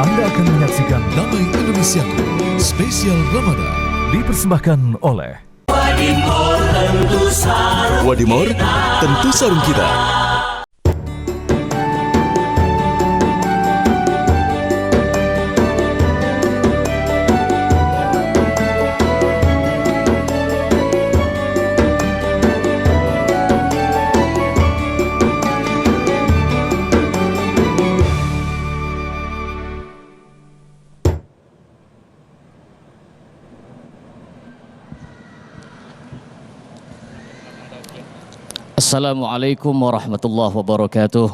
Anda akan menyaksikan Damai Indonesiaku Spesial Ramadan dipersembahkan oleh Wadimor tentu sarung kita. Assalamualaikum warahmatullahi wabarakatuh.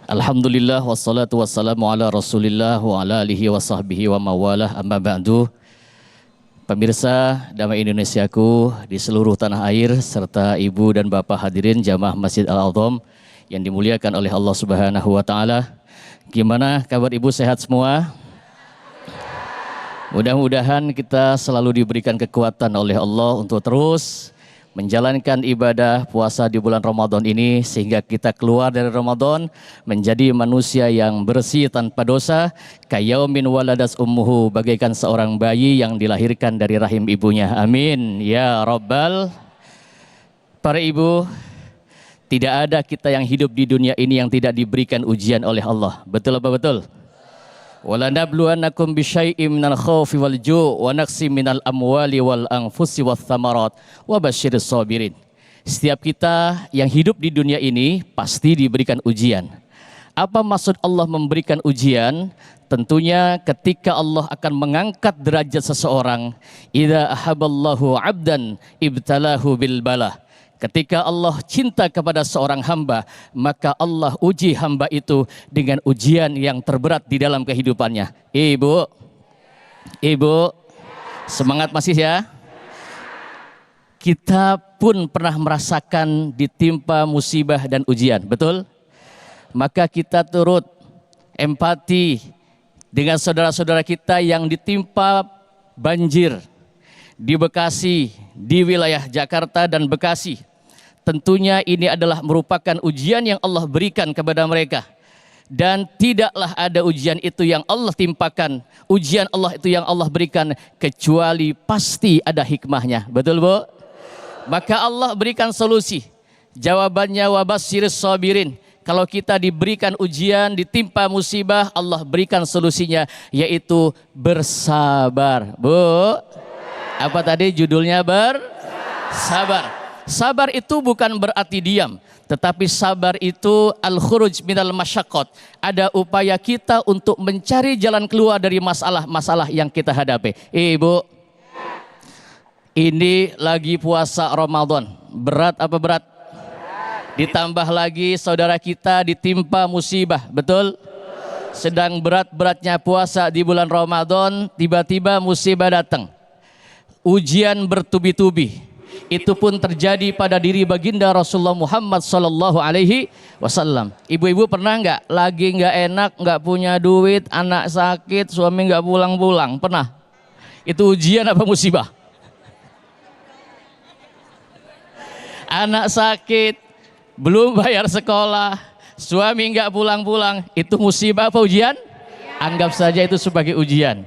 Alhamdulillah wassalatu wassalamu ala rasulillah wa ala alihi wa sahbihi wa mawalah amma ba'du. Pemirsa Damai Indonesiaku di seluruh tanah air serta ibu dan bapak hadirin jamaah Masjid Al-A'zam yang dimuliakan oleh Allah Subhanahu wa taala. Gimana kabar ibu, sehat semua? Mudah-mudahan kita selalu diberikan kekuatan oleh Allah untuk terus menjalankan ibadah puasa di bulan Ramadan ini sehingga kita keluar dari Ramadan menjadi manusia yang bersih tanpa dosa, kayaumin waladas ummuhu, bagaikan seorang bayi yang dilahirkan dari rahim ibunya. Amin ya rabbal. Para ibu, tidak ada kita yang hidup di dunia ini yang tidak diberikan ujian oleh Allah. Betul apa betul? Wala nabluwannakum bisyai'im minal khaufi wal ju' wa naqsim minal amwali wal anfusi wath thamarat wa basyiris sabirin. Setiap kita yang hidup di dunia ini pasti diberikan ujian. Apa maksud Allah memberikan ujian? Tentunya ketika Allah akan mengangkat derajat seseorang, idza ahaballahu 'abdan ibtalahu bil bala. Ketika Allah cinta kepada seorang hamba, maka Allah uji hamba itu dengan ujian yang terberat di dalam kehidupannya. Ibu, semangat masih ya? Kita pun pernah merasakan ditimpa musibah dan ujian, betul? Maka kita turut empati dengan saudara-saudara kita yang ditimpa banjir di Bekasi, di wilayah Jakarta dan Bekasi. Tentunya ini adalah merupakan ujian yang Allah berikan kepada mereka. Dan tidaklah ada ujian itu yang Allah timpakan, ujian Allah itu yang Allah berikan, kecuali pasti ada hikmahnya. Betul Bu? Maka Allah berikan solusi. Jawabannya wabasyiris sabirin. Kalau kita diberikan ujian, ditimpa musibah, Allah berikan solusinya, yaitu bersabar. Bu, apa tadi judulnya? Bersabar. Sabar itu bukan berarti diam, tetapi sabar itu al-khuruj minal masyaqqat. Ada upaya kita untuk mencari jalan keluar dari masalah-masalah yang kita hadapi. Ibu, ini lagi puasa Ramadan. Berat apa berat? Ditambah lagi saudara kita ditimpa musibah, betul? Sedang berat-beratnya puasa di bulan Ramadan, tiba-tiba musibah datang. Ujian bertubi-tubi. Itu pun terjadi pada diri baginda Rasulullah Muhammad sallallahu alaihi wasallam. Ibu-ibu pernah nggak lagi nggak enak, nggak punya duit, anak sakit, suami nggak pulang-pulang? Pernah? Itu ujian apa musibah? Anak sakit, belum bayar sekolah, suami nggak pulang-pulang, itu musibah apa ujian? Anggap saja itu sebagai ujian.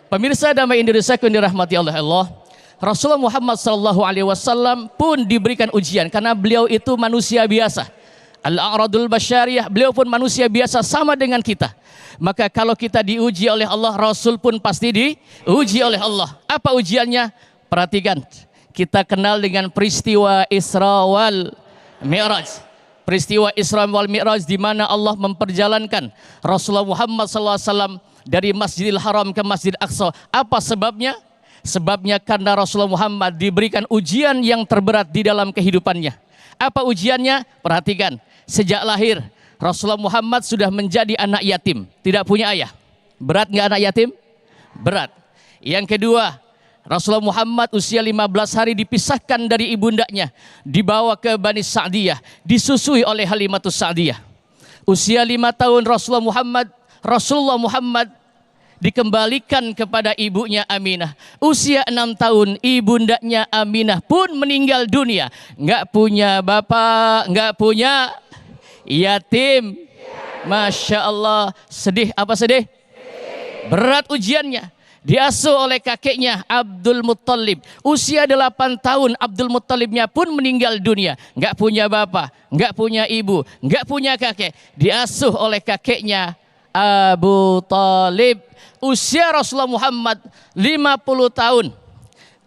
Pemirsa Damai Indonesia yang dirahmati oleh Allah, Rasulullah Muhammad SAW pun diberikan ujian karena beliau itu manusia biasa. Al-a'radul basyariyah, beliau pun manusia biasa sama dengan kita. Maka kalau kita diuji oleh Allah, Rasul pun pasti diuji oleh Allah. Apa ujiannya? Perhatikan, kita kenal dengan peristiwa Isra wal Mi'raj. Peristiwa Isra wal Mi'raj di mana Allah memperjalankan Rasulullah Muhammad SAW dari Masjidil Haram ke Masjidil Aqsa. Apa sebabnya? Sebabnya karena Rasulullah Muhammad diberikan ujian yang terberat di dalam kehidupannya. Apa ujiannya? Perhatikan, sejak lahir Rasulullah Muhammad sudah menjadi anak yatim, tidak punya ayah. Berat nggak anak yatim? Berat. Yang kedua, Rasulullah Muhammad usia 15 hari dipisahkan dari ibundanya, dibawa ke Bani Sa'diyah, disusui oleh Halimatus Sa'diyah. Usia 5 tahun Rasulullah Muhammad dikembalikan kepada ibunya Aminah. Usia 6 tahun ibundanya Aminah pun meninggal dunia. Nggak punya bapak, nggak punya yatim. Masya Allah. Sedih apa sedih? Berat ujiannya. Diasuh oleh kakeknya Abdul Muttalib. Usia 8 tahun Abdul Muttalibnya pun meninggal dunia. Nggak punya bapak, nggak punya ibu, nggak punya kakek. Diasuh oleh kakeknya Abu Talib. Usia Rasulullah Muhammad 50 tahun.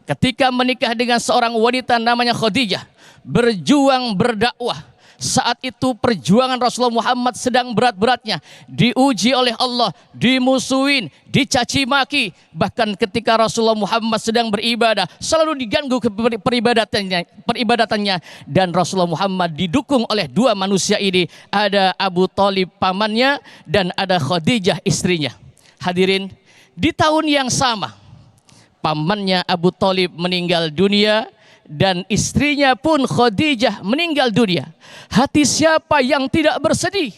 Ketika menikah dengan seorang wanita namanya Khadijah. Berjuang berdakwah. Saat itu perjuangan Rasulullah Muhammad sedang berat-beratnya. Diuji oleh Allah, dimusuhin, dicaci maki. Bahkan ketika Rasulullah Muhammad sedang beribadah, selalu diganggu peribadatannya. Dan Rasulullah Muhammad didukung oleh dua manusia ini. Ada Abu Talib pamannya dan ada Khadijah istrinya. Hadirin, di tahun yang sama, pamannya Abu Talib meninggal dunia. Dan istrinya pun Khadijah meninggal dunia. Hati siapa yang tidak bersedih?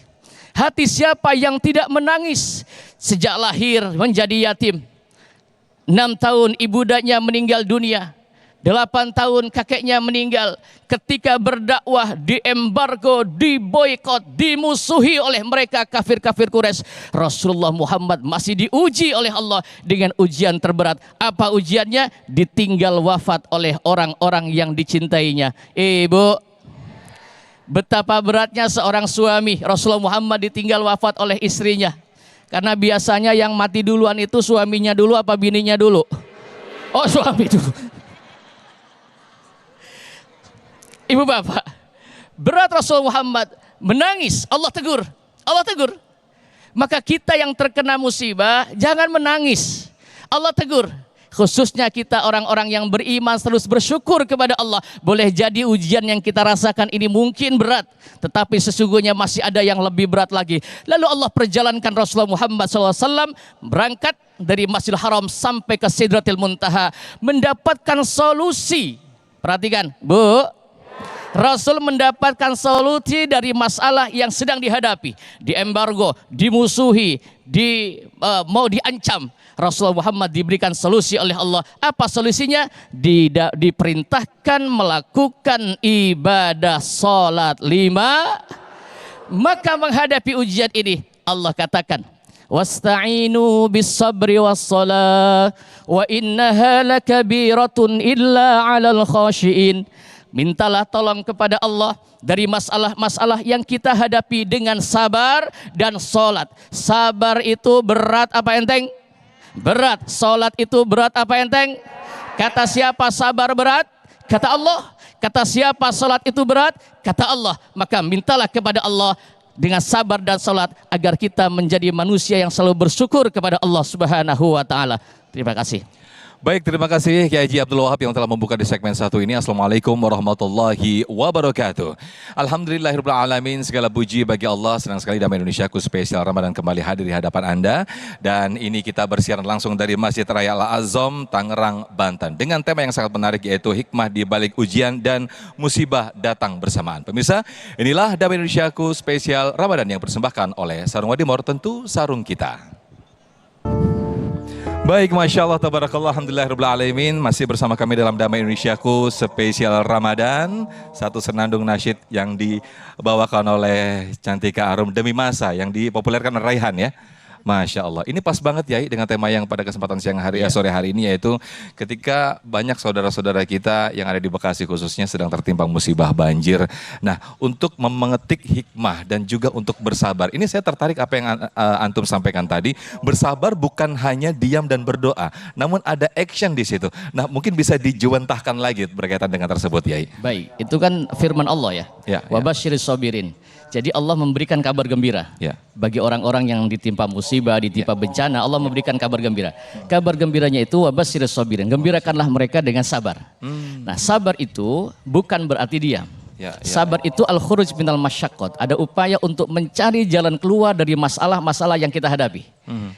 Hati siapa yang tidak menangis? Sejak lahir menjadi yatim. 6 tahun ibundanya meninggal dunia. 8 tahun kakeknya meninggal. Ketika berdakwah diembargo, diboikot, dimusuhi oleh mereka kafir-kafir Quraisy. Rasulullah Muhammad masih diuji oleh Allah dengan ujian terberat. Apa ujiannya? Ditinggal wafat oleh orang-orang yang dicintainya. Ibu, betapa beratnya seorang suami. Rasulullah Muhammad ditinggal wafat oleh istrinya. Karena biasanya yang mati duluan itu suaminya dulu apa bininya dulu? Oh, suami dulu. Ibu bapak, berat Rasulullah Muhammad menangis. Allah tegur, Allah tegur. Maka kita yang terkena musibah jangan menangis. Allah tegur. Khususnya kita orang-orang yang beriman terus bersyukur kepada Allah. Boleh jadi ujian yang kita rasakan ini mungkin berat, tetapi sesungguhnya masih ada yang lebih berat lagi. Lalu Allah perjalankan Rasulullah Muhammad SAW berangkat dari Masjidil Haram sampai ke Sidratil Muntaha, mendapatkan solusi. Perhatikan, Bu. Rasul mendapatkan solusi dari masalah yang sedang dihadapi, diembargo, dimusuhi, mau diancam. Rasulullah Muhammad diberikan solusi oleh Allah. Apa solusinya? Diperintahkan melakukan ibadah salat 5. Maka menghadapi ujian ini Allah katakan, wasta'inu bis sabri was salah wa innaha lakabiratun illa 'alal khashiin. Mintalah tolong kepada Allah dari masalah-masalah yang kita hadapi dengan sabar dan sholat. Sabar itu berat apa enteng? Berat. Sholat itu berat apa enteng? Kata siapa sabar berat? Kata Allah. Kata siapa sholat itu berat? Kata Allah. Maka mintalah kepada Allah dengan sabar dan sholat agar kita menjadi manusia yang selalu bersyukur kepada Allah Subhanahu wa Ta'ala. Terima kasih. Baik, terima kasih Kiai Haji Abdul Wahab yang telah membuka di segmen 1 ini. Assalamualaikum warahmatullahi wabarakatuh. Alhamdulillahirabbil alamin, segala puji bagi Allah. Senang sekali Damai Indonesiaku spesial Ramadan kembali hadir di hadapan Anda. Dan ini kita bersiaran langsung dari Masjid Raya Al-Azam, Tangerang, Banten. Dengan tema yang sangat menarik yaitu hikmah di balik ujian dan musibah datang bersamaan. Pemirsa, inilah Damai Indonesiaku spesial Ramadan yang dipersembahkan oleh Sarung Wadimor, tentu sarung kita. Baik, Masya Allah, Tabarakallah, Alhamdulillahirrahmanirrahim. Masih bersama kami dalam Damai Indonesiaku spesial Ramadan. Satu senandung nasyid yang dibawakan oleh Cantika Arum demi masa yang dipopulerkan oleh Raihan ya. Masya Allah, ini pas banget ya dengan tema yang pada kesempatan sore hari ini, yaitu ketika banyak saudara-saudara kita yang ada di Bekasi khususnya sedang tertimpa musibah banjir. Nah, untuk memetik hikmah dan juga untuk bersabar. Ini saya tertarik apa yang Antum sampaikan tadi. Bersabar bukan hanya diam dan berdoa, namun ada action di situ. Nah, mungkin bisa dijuwentahkan lagi berkaitan dengan tersebut, Yai. Baik, itu kan firman Allah ya. Wabasyiris sabirin. Jadi Allah memberikan kabar gembira bagi orang-orang yang ditimpa musibah, ditimpa bencana. Allah memberikan kabar gembira. Kabar gembiranya itu wabasyiris sabirin. Gembirakanlah mereka dengan sabar. Nah, sabar itu bukan berarti diam. Sabar itu al-khuruj minal masyaqqat. Ada upaya untuk mencari jalan keluar dari masalah-masalah yang kita hadapi.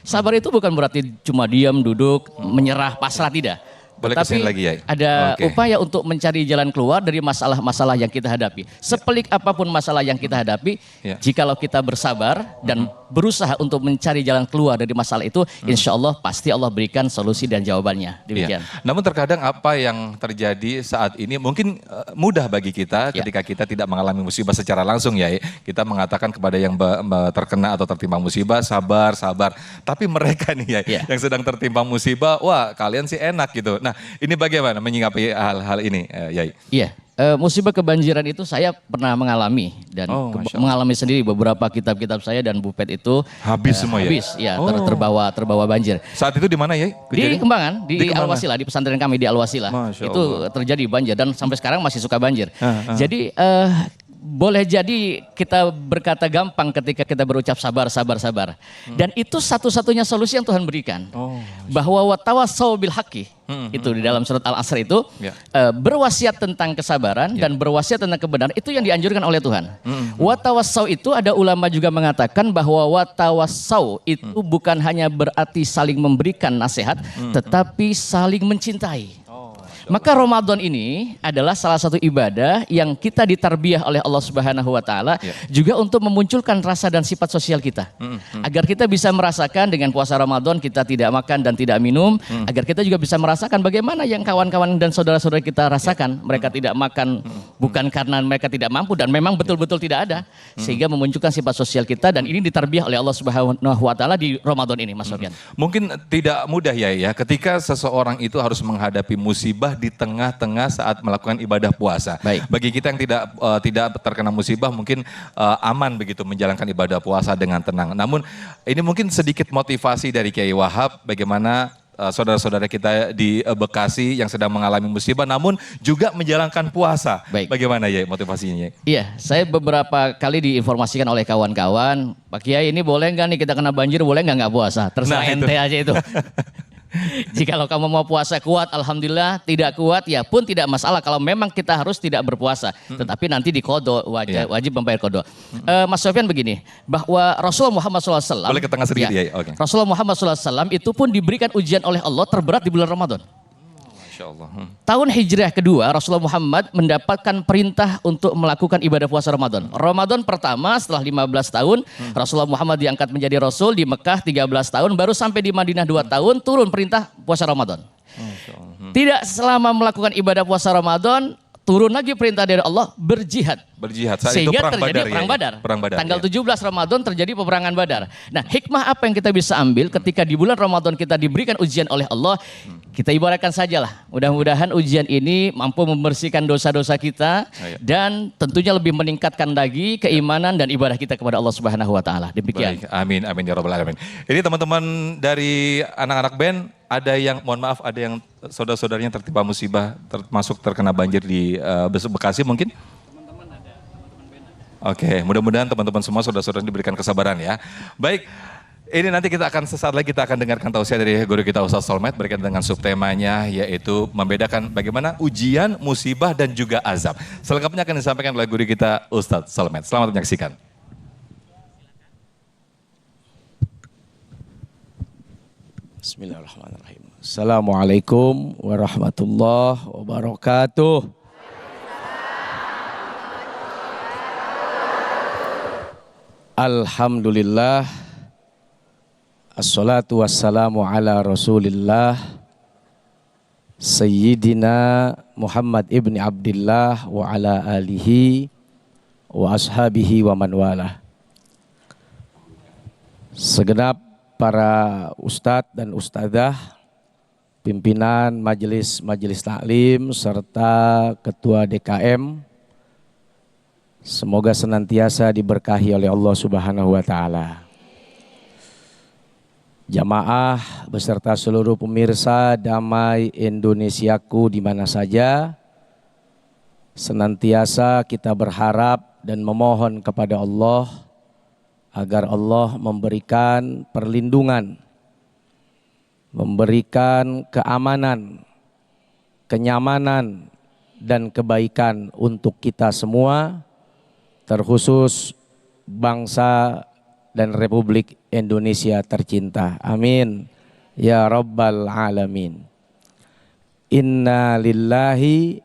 Sabar itu bukan berarti cuma diam, duduk, menyerah, pasrah, tidak. Boleh tetapi kesini lagi, Yai? ada Oke. upaya untuk mencari jalan keluar dari masalah-masalah yang kita hadapi. Sepelik apapun masalah yang kita hadapi, Ya. jikalau kita bersabar dan berusaha untuk mencari jalan keluar dari masalah itu, insya Allah pasti Allah berikan solusi dan jawabannya. Demikian. Iya. Namun terkadang apa yang terjadi saat ini mungkin mudah bagi kita Ya. ketika kita tidak mengalami musibah secara langsung ya. Kita mengatakan kepada yang terkena atau tertimpa musibah, sabar, sabar. Tapi mereka nih ya, Ya. yang sedang tertimpa musibah, wah kalian sih enak gitu. Nah ini bagaimana menyikapi hal-hal ini Yai? Iya, musibah kebanjiran itu saya pernah mengalami dan Oh, Masya Allah. mengalami sendiri beberapa kitab-kitab saya dan bupet itu Habis semua ya? habis, ya Oh. terbawa banjir. Saat itu di mana Yai? Di kejadian? Kembangan, di Kembangan? Al-Wasilah, di pesantren kami di Al-Wasilah. Masya Itu Allah. terjadi banjir dan sampai sekarang masih suka banjir. Jadi boleh jadi kita berkata gampang ketika kita berucap sabar, sabar, sabar. Dan itu satu-satunya solusi yang Tuhan berikan. Bahwa watawassaw bil haqqi. Itu di dalam surat Al-Asr itu Ya. berwasiat tentang kesabaran dan berwasiat tentang kebenaran itu yang dianjurkan oleh Tuhan. Watawassaw itu ada ulama juga mengatakan bahwa watawassaw itu bukan hanya berarti saling memberikan nasihat, tetapi saling mencintai. Maka Ramadan ini adalah salah satu ibadah yang kita ditarbiyah oleh Allah Subhanahu wa taala juga untuk memunculkan rasa dan sifat sosial kita. Agar kita bisa merasakan dengan puasa Ramadan kita tidak makan dan tidak minum, agar kita juga bisa merasakan bagaimana yang kawan-kawan dan saudara-saudara kita rasakan. Mereka tidak makan bukan karena mereka tidak mampu dan memang betul-betul tidak ada, sehingga memunculkan sifat sosial kita dan ini ditarbiyah oleh Allah Subhanahu wa taala di Ramadan ini, Mas Sofyan. Mungkin tidak mudah ya ketika seseorang itu harus menghadapi musibah di tengah-tengah saat melakukan ibadah puasa. Baik. Bagi kita yang tidak terkena musibah mungkin aman begitu menjalankan ibadah puasa dengan tenang. Namun ini mungkin sedikit motivasi dari Kiai Wahab bagaimana saudara-saudara kita di Bekasi yang sedang mengalami musibah namun juga menjalankan puasa. Baik. Bagaimana ya motivasinya? Iya, saya beberapa kali diinformasikan oleh kawan-kawan, Pak Kiai ini boleh nggak nih kita kena banjir, boleh nggak puasa? Terserah Nah, itu. ente aja itu. Jikalau kamu mau puasa kuat, alhamdulillah. Tidak kuat, ya pun tidak masalah. Kalau memang kita harus tidak berpuasa, tetapi nanti dikodok, wajib membayar kodok. Mas Sofyan begini, bahwa Rasulullah Muhammad SAW, Boleh ke tengah sedikit ya? Oke. Rasulullah Muhammad SAW itu pun diberikan ujian oleh Allah terberat di bulan Ramadan. Masya Allah. Tahun Hijriah kedua, Rasulullah Muhammad mendapatkan perintah untuk melakukan ibadah puasa Ramadan. Ramadan pertama setelah 15 tahun, Rasulullah Muhammad diangkat menjadi Rasul di Mekah 13 tahun, baru sampai di Madinah 2 tahun, turun perintah puasa Ramadan. Tidak selama melakukan ibadah puasa Ramadan, turun lagi perintah dari Allah, berjihad. Berjihad. Saat itu Sehingga perang terjadi Badar, perang ya? Badar. Perang Badar. Tanggal ya. 17 Ramadan terjadi peperangan Badar. Nah, hikmah apa yang kita bisa ambil ketika di bulan Ramadan kita diberikan ujian oleh Allah? Kita ibaratkan sajalah. Mudah-mudahan ujian ini mampu membersihkan dosa-dosa kita Iya. dan tentunya lebih meningkatkan lagi keimanan dan ibadah kita kepada Allah Subhanahu wa taala. Demikian. Baik, amin, amin ya rabbal alamin. Ini teman-teman dari anak-anak band, ada yang, mohon maaf, ada yang saudara-saudaranya tertimpa musibah, termasuk terkena banjir di Bekasi mungkin? Oke, mudah-mudahan teman-teman semua saudara-saudara diberikan kesabaran ya. Baik, ini nanti kita akan sesaat lagi kita akan dengarkan tausiah dari guru kita Ustaz Solmed berkaitan dengan subtemanya yaitu membedakan bagaimana ujian, musibah dan juga azab. Selengkapnya akan disampaikan oleh guru kita Ustaz Solmed. Selamat menyaksikan. Bismillahirrahmanirrahim. Assalamualaikum warahmatullahi wabarakatuh. Alhamdulillah. Assalatu wassalamu ala rasulillah. Sayyidina Muhammad ibni Abdillah wa ala alihi wa ashabihi wa man walah. Segenap para ustadz dan ustadzah, pimpinan majelis taklim serta ketua DKM, semoga senantiasa diberkahi oleh Allah Subhanahu wa taala. Jamaah beserta seluruh pemirsa Damai Indonesiaku di mana saja, senantiasa kita berharap dan memohon kepada Allah agar Allah memberikan perlindungan, memberikan keamanan, kenyamanan, dan kebaikan untuk kita semua, terkhusus bangsa dan Republik Indonesia tercinta. Amin. Ya Rabbal Alamin. Inna lillahi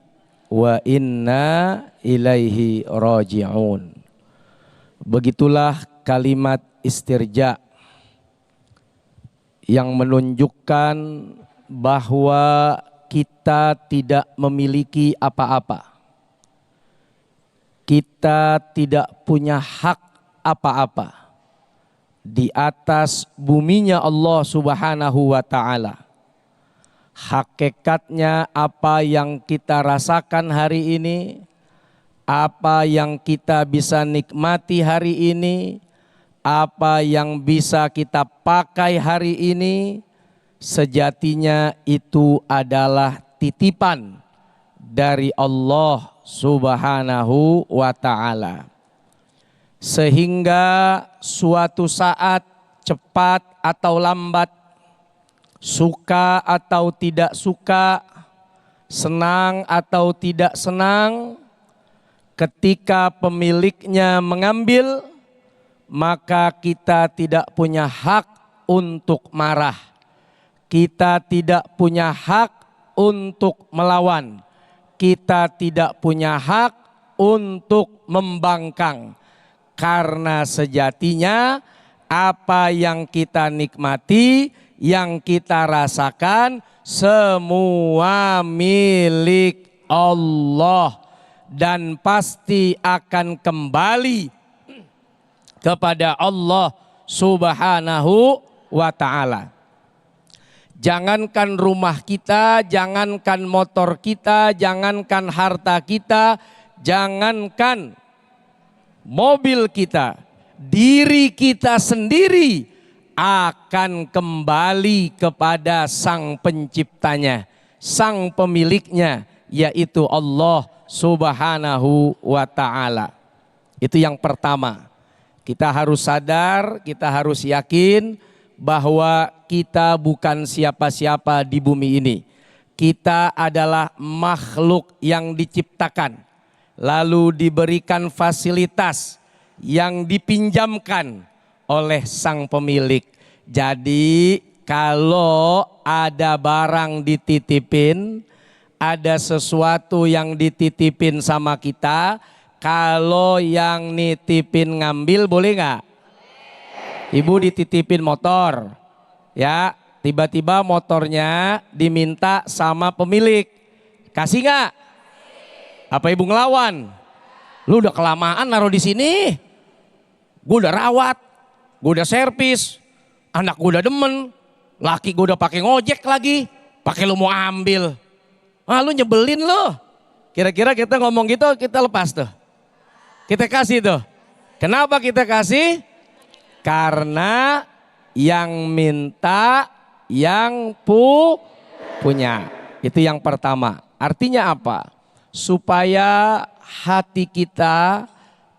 wa inna ilaihi raji'un. Begitulah kalimat istirja yang menunjukkan bahwa kita tidak memiliki apa-apa. Kita tidak punya hak apa-apa di atas buminya Allah Subhanahu wa ta'ala. Hakikatnya apa yang kita rasakan hari ini, apa yang kita bisa nikmati hari ini, apa yang bisa kita pakai hari ini, sejatinya itu adalah titipan dari Allah Subhanahu wa ta'ala. Sehingga suatu saat cepat atau lambat, suka atau tidak suka, senang atau tidak senang, ketika pemiliknya mengambil, maka kita tidak punya hak untuk marah. Kita tidak punya hak untuk melawan. Kita tidak punya hak untuk membangkang. Karena sejatinya apa yang kita nikmati, yang kita rasakan semua milik Allah dan pasti akan kembali kepada Allah Subhanahu wa ta'ala. Jangankan rumah kita, jangankan motor kita, jangankan harta kita, jangankan mobil kita, diri kita sendiri akan kembali kepada sang penciptanya, sang pemiliknya, yaitu Allah Subhanahu wa ta'ala. Itu yang pertama. Kita harus sadar, kita harus yakin bahwa kita bukan siapa-siapa di bumi ini. Kita adalah makhluk yang diciptakan, lalu diberikan fasilitas yang dipinjamkan oleh sang pemilik. Jadi kalau ada barang dititipin, ada sesuatu yang dititipin sama kita, kalau yang nitipin ngambil boleh nggak? Ibu dititipin motor, ya tiba-tiba motornya diminta sama pemilik, kasih nggak? Apa ibu ngelawan? Lu udah kelamaan naruh di sini, gue udah rawat, gue udah servis, anak gue udah demen, laki gue udah pakai ngojek lagi, pakai lu mau ambil, lu nyebelin lu. Kira-kira kita ngomong gitu kita lepas tuh, kita kasih tuh. Kenapa kita kasih? Karena yang minta yang punya. Itu yang pertama. Artinya apa? Supaya hati kita,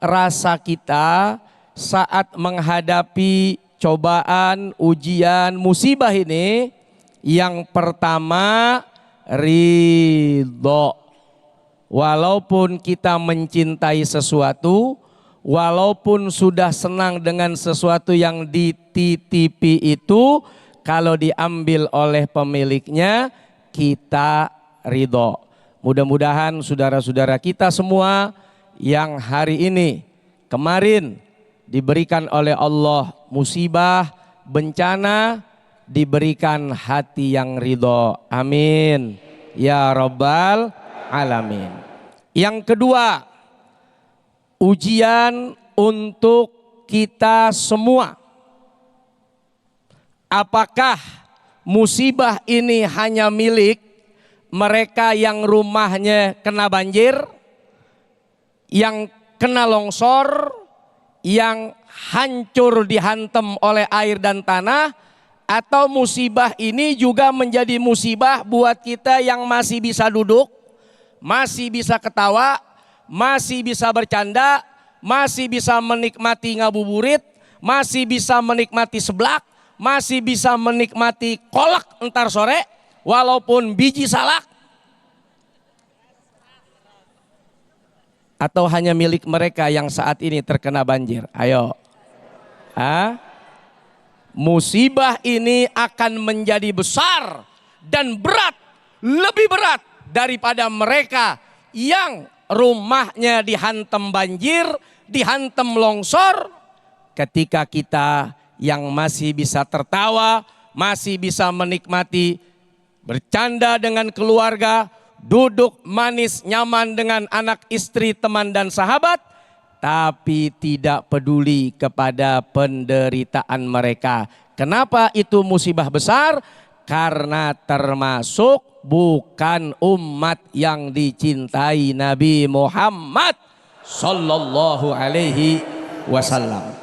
rasa kita saat menghadapi cobaan, ujian, musibah ini, yang pertama ridho. Walaupun kita mencintai sesuatu, walaupun sudah senang dengan sesuatu yang dititipi itu, kalau diambil oleh pemiliknya kita ridho. Mudah-mudahan saudara-saudara kita semua yang hari ini, kemarin diberikan oleh Allah musibah, bencana, diberikan hati yang ridho. Amin ya rabbal alamin. Yang kedua, ujian untuk kita semua. Apakah musibah ini hanya milik mereka yang rumahnya kena banjir, yang kena longsor, yang hancur dihantam oleh air dan tanah, atau musibah ini juga menjadi musibah buat kita yang masih bisa duduk, masih bisa ketawa, masih bisa bercanda, masih bisa menikmati ngabuburit, masih bisa menikmati seblak, masih bisa menikmati kolak entar sore, walaupun biji salak, atau hanya milik mereka yang saat ini terkena banjir? Ayo. Musibah ini akan menjadi besar dan berat lebih berat daripada mereka yang rumahnya dihantam banjir, dihantam longsor. Ketika kita yang masih bisa tertawa, masih bisa menikmati bercanda dengan keluarga, duduk manis nyaman dengan anak istri, teman dan sahabat, tapi tidak peduli kepada penderitaan mereka. Kenapa itu musibah besar? Karena termasuk bukan umat yang dicintai Nabi Muhammad sallallahu alaihi wasallam.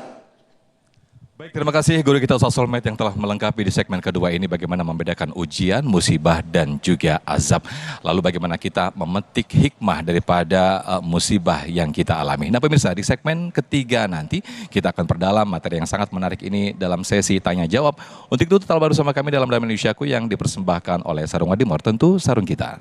Baik, terima kasih guru kita Ustaz Solmed yang telah melengkapi di segmen kedua ini bagaimana membedakan ujian, musibah dan juga azab. Lalu bagaimana kita memetik hikmah daripada musibah yang kita alami. Nah pemirsa, di segmen ketiga nanti kita akan perdalam materi yang sangat menarik ini dalam sesi tanya jawab. Untuk itu tetap bersama kami dalam Damai Indonesiaku yang dipersembahkan oleh Sarung Wadimor, tentu sarung kita.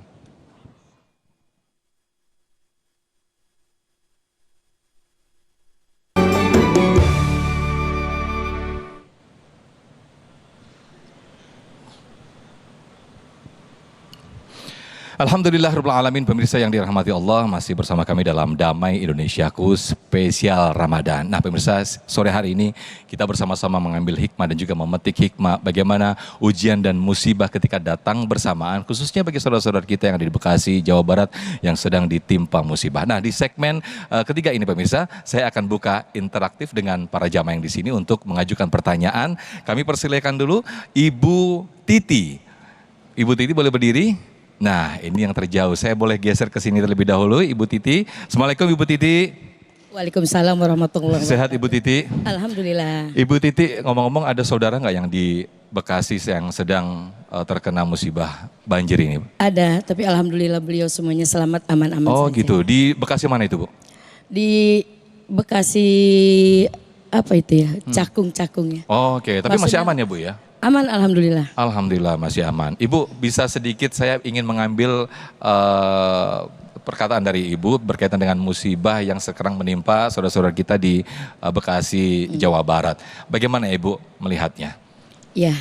Alhamdulillah Rabbil pemirsa yang dirahmati Allah, masih bersama kami dalam Damai Indonesiaku spesial Ramadan. Nah pemirsa, sore hari ini kita bersama-sama mengambil hikmah dan juga memetik hikmah bagaimana ujian dan musibah ketika datang bersamaan, khususnya bagi saudara-saudara kita yang ada di Bekasi, Jawa Barat yang sedang ditimpa musibah. Nah di segmen ketiga ini pemirsa, saya akan buka interaktif dengan para jamaah yang di sini untuk mengajukan pertanyaan. Kami persilakan dulu Ibu Titi. Ibu Titi boleh berdiri? Nah ini yang terjauh, saya boleh geser ke sini terlebih dahulu Ibu Titi. Assalamualaikum Ibu Titi. Waalaikumsalam warahmatullahi wabarakatuh. Sehat Ibu Titi? Alhamdulillah. Ibu Titi, ngomong-ngomong ada saudara nggak yang di Bekasi yang sedang terkena musibah banjir ini? Ada, tapi alhamdulillah beliau semuanya selamat aman-aman saja. Oh gitu, di Bekasi mana itu Bu? Di Bekasi apa itu ya, Cakung-Cakung ya. Oh, oke, tapi masih aman ya Bu ya? Aman alhamdulillah. Alhamdulillah masih aman. Ibu bisa sedikit saya ingin mengambil perkataan dari Ibu berkaitan dengan musibah yang sekarang menimpa saudara-saudara kita di Bekasi, Jawa Barat. Bagaimana Ibu melihatnya? Ya,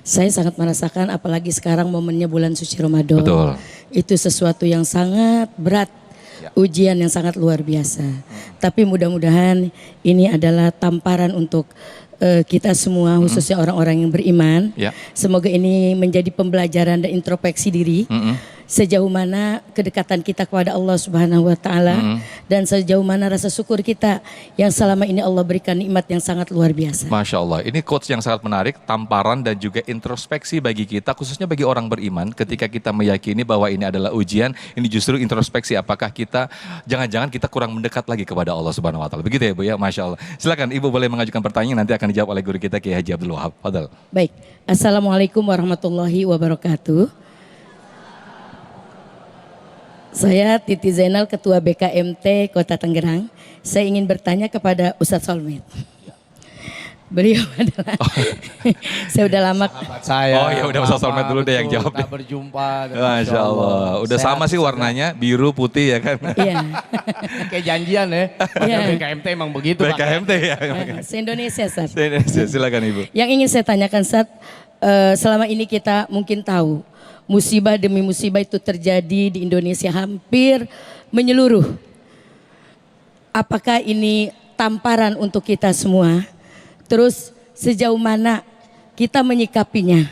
saya sangat merasakan apalagi sekarang momennya bulan suci Ramadan. Betul. Itu sesuatu yang sangat berat. Ya. Ujian yang sangat luar biasa. Tapi mudah-mudahan ini adalah tamparan untuk kita semua, khususnya orang-orang yang beriman. Ya. Semoga ini menjadi pembelajaran dan introspeksi diri. Sejauh mana kedekatan kita kepada Allah Subhanahu wa taala dan sejauh mana rasa syukur kita yang selama ini Allah berikan nikmat yang sangat luar biasa. Masya Allah, ini quotes yang sangat menarik, tamparan dan juga introspeksi bagi kita, khususnya bagi orang beriman ketika kita meyakini bahwa ini adalah ujian, ini justru introspeksi apakah kita, jangan-jangan kita kurang mendekat lagi kepada Allah Subhanahu wa taala. Begitu ya Bu ya, Masya Allah. Silakan Ibu boleh mengajukan pertanyaan, nanti akan dijawab oleh guru kita Kiai Haji Abdul Wahab. Fadal. Baik, Assalamualaikum warahmatullahi wabarakatuh. Saya Titi Zainal, Ketua BKMT Kota Tangerang. Saya ingin bertanya kepada Ustadz Solmed. Beliau adalah, saya udah lama. Saya. Oh ya udah Ustaz Solmed dulu deh yang jawab. Tak berjumpa. Masya Allah, udah Sehat, sama sih warnanya, biru putih ya kan? Iya. Kayak janjian ya. Iya. BKMT emang begitu. BKMT ya. Se-Indonesia, Ustadz. Silakan Ibu. Yang ingin saya tanyakan, Ustadz, selama ini kita mungkin tahu musibah demi musibah itu terjadi di Indonesia hampir menyeluruh. Apakah ini tamparan untuk kita semua? Terus sejauh mana kita menyikapinya?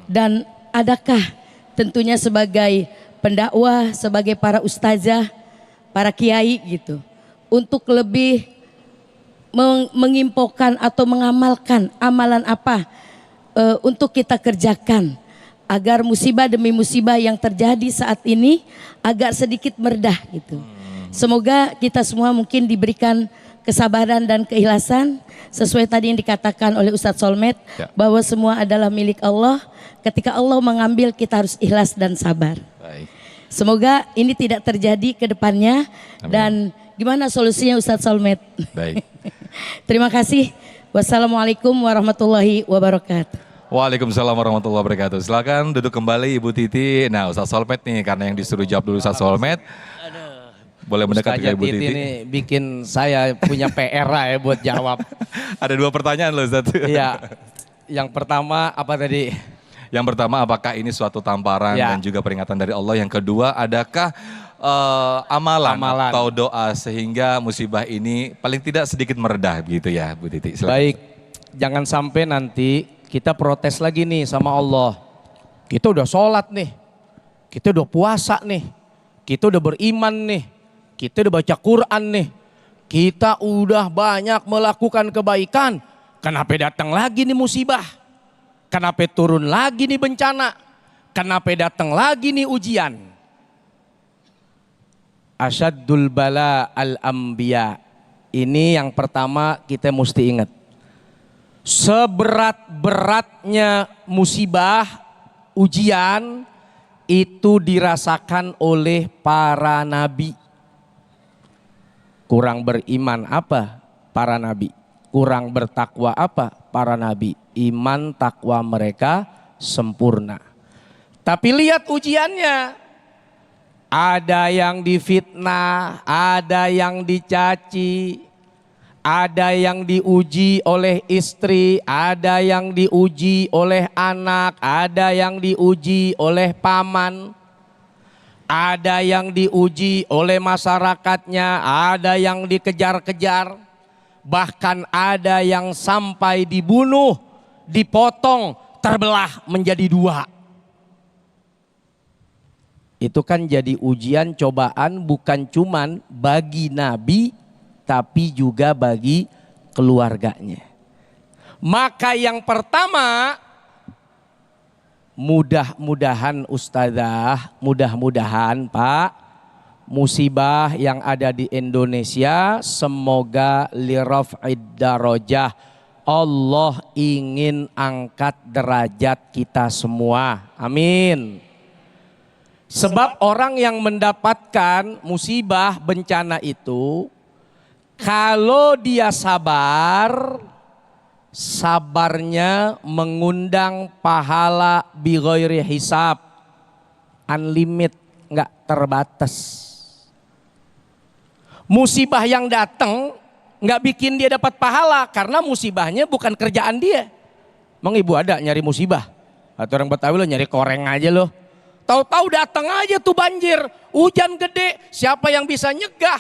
Dan adakah tentunya sebagai pendakwah, sebagai para ustazah, para kiai gitu, untuk lebih mengimpokan atau mengamalkan amalan apa untuk kita kerjakan agar musibah demi musibah yang terjadi saat ini agak sedikit meredah gitu. Semoga kita semua mungkin diberikan kesabaran dan keikhlasan sesuai tadi yang dikatakan oleh Ustadz Solmed bahwa semua adalah milik Allah. Ketika Allah mengambil kita harus ikhlas dan sabar. Baik. Semoga ini tidak terjadi ke depannya. Dan gimana solusinya Ustadz Solmed? Baik. Terima kasih. Wassalamualaikum warahmatullahi wabarakatuh. Waalaikumsalam warahmatullahi wabarakatuh. Silakan duduk kembali Ibu Titi. Nah Ustaz Solmed nih, karena yang disuruh jawab dulu Ustaz Solmed. Boleh mendekat ke Ibu Titi. Ini bikin saya punya PR lah ya buat jawab. Ada 2 pertanyaan loh Ustaz. Iya. Yang pertama apa tadi? Yang pertama, apakah ini suatu tamparan Ya. dan juga peringatan dari Allah? Yang kedua, adakah amalan atau doa sehingga musibah ini paling tidak sedikit meredah begitu ya, Bu Titi? Silakan. Baik, jangan sampai nanti kita protes lagi nih sama Allah. Kita udah sholat nih, kita udah puasa nih, kita udah beriman nih, kita udah baca Quran nih, kita udah banyak melakukan kebaikan. Kenapa datang lagi nih musibah? Kenapa turun lagi nih bencana? Kenapa datang lagi nih ujian? Asyaddul bala al-anbiya. Ini yang pertama kita mesti ingat. Seberat-beratnya musibah, ujian itu dirasakan oleh para nabi. Kurang beriman apa? Para nabi. Kurang bertakwa apa? Para nabi. Iman takwa mereka sempurna. Tapi lihat ujiannya. Ada yang difitnah, ada yang dicaci, ada yang diuji oleh istri, ada yang diuji oleh anak, ada yang diuji oleh paman, ada yang diuji oleh masyarakatnya, ada yang dikejar-kejar, bahkan ada yang sampai dibunuh, dipotong, terbelah menjadi dua. Itu kan jadi ujian, cobaan bukan cuman bagi nabi, tapi juga bagi keluarganya. Maka yang pertama, mudah-mudahan ustazah, mudah-mudahan Pak, musibah yang ada di Indonesia semoga liraf'id darajah. Allah ingin angkat derajat kita semua. Amin. Sebab orang yang mendapatkan musibah bencana itu, kalau dia sabar, sabarnya mengundang pahala bi ghairi hisab, unlimited, nggak terbatas. Musibah yang datang nggak bikin dia dapat pahala karena musibahnya bukan kerjaan dia. Emang ibu ada nyari musibah? Atau orang Betawi lo nyari koreng aja loh. Tahu-tahu datang aja tuh banjir, hujan gede, siapa yang bisa nyegah?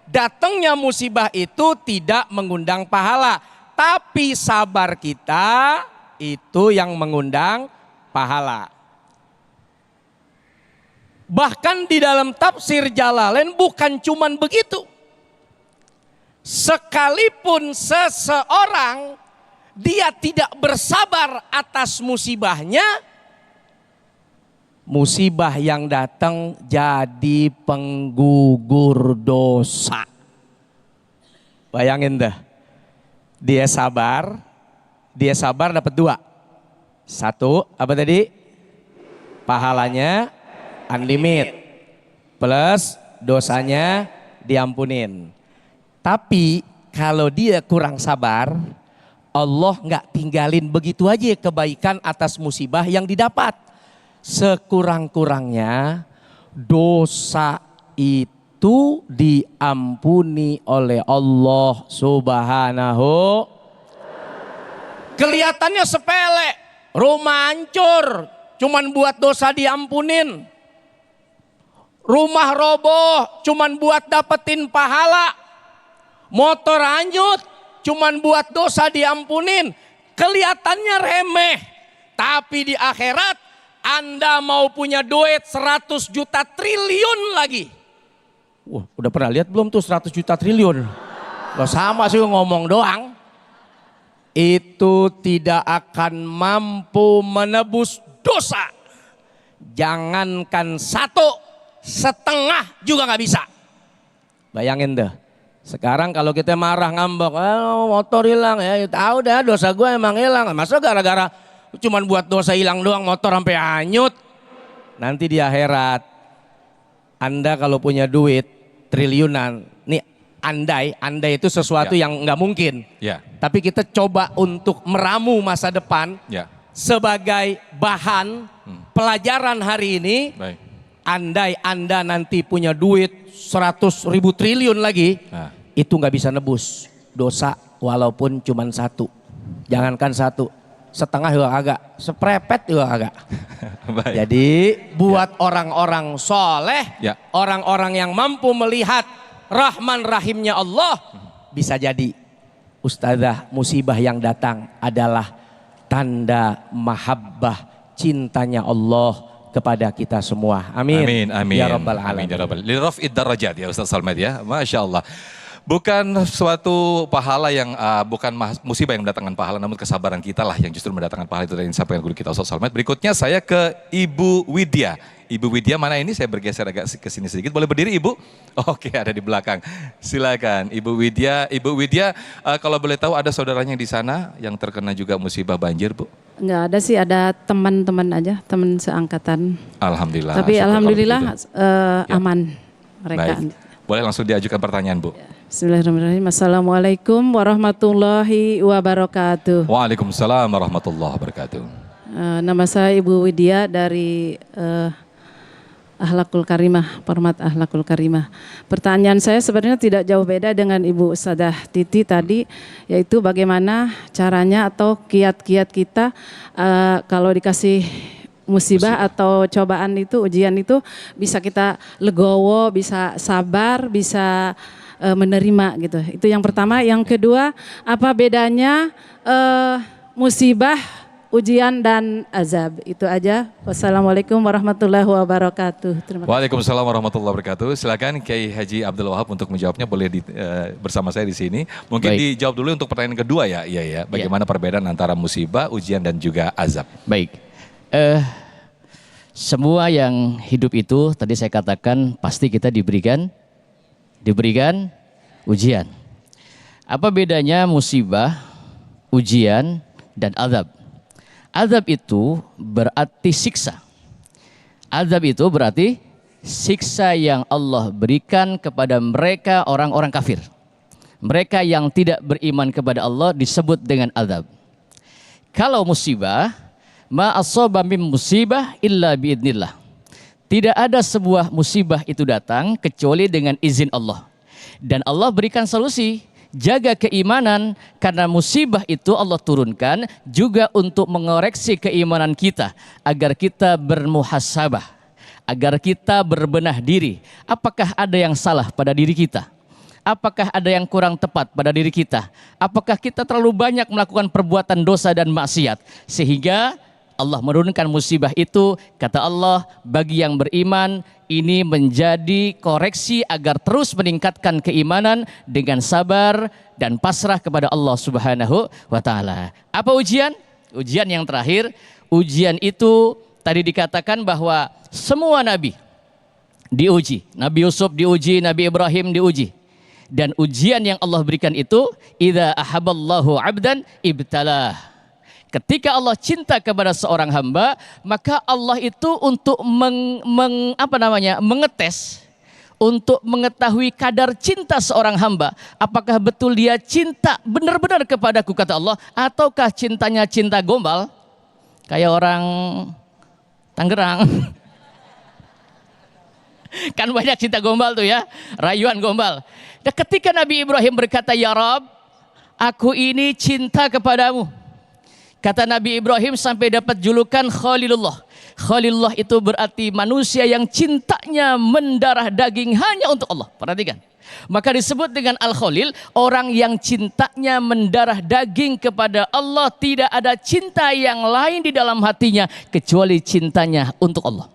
Datangnya musibah itu tidak mengundang pahala, tapi sabar kita itu yang mengundang pahala. Bahkan di dalam tafsir Jalalain bukan cuman begitu. Sekalipun seseorang dia tidak bersabar atas musibahnya, musibah yang datang jadi penggugur dosa. Bayangin dah, dia sabar dapat dua. Satu, apa tadi? Pahalanya unlimited, plus dosanya diampunin. Tapi kalau dia kurang sabar, Allah nggak tinggalin begitu aja kebaikan atas musibah yang didapat. Sekurang-kurangnya dosa itu diampuni oleh Allah Subhanahu. Kelihatannya sepele, rumah hancur, cuman buat dosa diampunin. Rumah roboh, cuman buat dapetin pahala. Motor hanyut, cuman buat dosa diampunin. Kelihatannya remeh, tapi di akhirat Anda mau punya duit 100 juta triliun lagi. Wah, udah pernah lihat belum tuh 100 juta triliun? Lo sama sih ngomong doang. Itu tidak akan mampu menebus dosa. Jangankan 1,5 juga nggak bisa. Bayangin deh. Sekarang kalau kita marah ngambek, motor hilang ya, tahu dah dosa gue emang hilang. Masa gara-gara cuman buat dosa hilang doang motor sampai hanyut. Nanti di akhirat Anda kalau punya duit triliunan, nih andai itu sesuatu yang nggak mungkin. Ya. Tapi kita coba untuk meramu masa depan sebagai bahan pelajaran hari ini. Baik. Andai Anda nanti punya duit 100.000 triliun lagi, itu nggak bisa nebus dosa walaupun cuman 1. Jangankan 1, setengah juga agak, seprepet juga agak. Baik. Jadi buat orang-orang soleh, Ya. orang-orang yang mampu melihat Rahman Rahimnya Allah, bisa jadi ustadzah musibah yang datang adalah tanda mahabbah cintanya Allah kepada kita semua. Amin. Amin, amin. Ya Rabbal Alamin. Amin, ya Rabbal. Liraf'id darajat ya Ustaz Salmed ya. Masya Allah. Bukan suatu pahala yang, bukan musibah yang mendatangkan pahala, namun kesabaran kita lah yang justru mendatangkan pahala. Itu dari yang disampaikan guru kita Ustaz Salmed. Berikutnya saya ke Ibu Widya. Ibu Widya mana ini? Saya bergeser agak ke sini sedikit. Boleh berdiri Ibu? Oke, ada di belakang. Silakan Ibu Widya. Ibu Widya, kalau boleh tahu ada saudaranya di sana yang terkena juga musibah banjir Bu? Enggak ada sih, ada teman-teman aja, teman seangkatan. Alhamdulillah. Tapi syukur alhamdulillah kalau begitu. Ya. aman mereka. Baik. Boleh langsung diajukan pertanyaan Bu. Bismillahirrahmanirrahim. Assalamualaikum warahmatullahi wabarakatuh. Waalaikumsalam warahmatullahi wabarakatuh. Nama saya Ibu Widya dari Akhlakul Karimah, Format Akhlakul Karimah. Pertanyaan saya sebenarnya tidak jauh beda dengan Ibu Ustadzah Titi tadi, yaitu bagaimana caranya atau kiat-kiat kita kalau dikasih musibah atau cobaan itu, ujian itu, bisa kita legowo, bisa sabar, bisa menerima gitu. Itu yang pertama. Yang kedua, apa bedanya musibah, ujian dan azab? Itu aja. Wassalamualaikum warahmatullahi wabarakatuh. Terima kasih. Waalaikumsalam warahmatullahi wabarakatuh. Silakan Kiai Haji Abdul Wahab untuk menjawabnya, boleh bersama saya di sini. Mungkin Baik. dijawab dulu untuk pertanyaan kedua ya. Iya ya. Bagaimana perbedaan antara musibah, ujian dan juga azab? Baik. Semua yang hidup itu tadi saya katakan pasti kita diberikan ujian. Apa bedanya musibah, ujian, dan azab? Azab itu berarti siksa. Azab itu berarti siksa yang Allah berikan kepada mereka orang-orang kafir. Mereka yang tidak beriman kepada Allah disebut dengan azab. Kalau musibah, ma asaba min musibah illa biidnillah. Tidak ada sebuah musibah itu datang kecuali dengan izin Allah. Dan Allah berikan solusi, jaga keimanan, karena musibah itu Allah turunkan juga untuk mengoreksi keimanan kita agar kita bermuhasabah, agar kita berbenah diri. Apakah ada yang salah pada diri kita? Apakah ada yang kurang tepat pada diri kita? Apakah kita terlalu banyak melakukan perbuatan dosa dan maksiat sehingga Allah menurunkan musibah itu? Kata Allah, bagi yang beriman ini menjadi koreksi agar terus meningkatkan keimanan dengan sabar dan pasrah kepada Allah Subhanahu wa taala. Apa ujian? Ujian yang terakhir, ujian itu tadi dikatakan bahwa semua nabi diuji. Nabi Yusuf diuji, Nabi Ibrahim diuji. Dan ujian yang Allah berikan itu, idza ahaballahu 'abdan ibtalah. Ketika Allah cinta kepada seorang hamba, maka Allah itu untuk mengetes, untuk mengetahui kadar cinta seorang hamba. Apakah betul dia cinta benar-benar kepadaku, kata Allah, ataukah cintanya cinta gombal? Kayak orang Tangerang. Kan banyak cinta gombal tuh ya, rayuan gombal. Dan ketika Nabi Ibrahim berkata, ya Rabb, aku ini cinta kepadamu. Kata Nabi Ibrahim sampai dapat julukan Khalilullah. Khalilullah itu berarti manusia yang cintanya mendarah daging hanya untuk Allah. Perhatikan. Maka disebut dengan Al-Khalil, orang yang cintanya mendarah daging kepada Allah. Tidak ada cinta yang lain di dalam hatinya kecuali cintanya untuk Allah.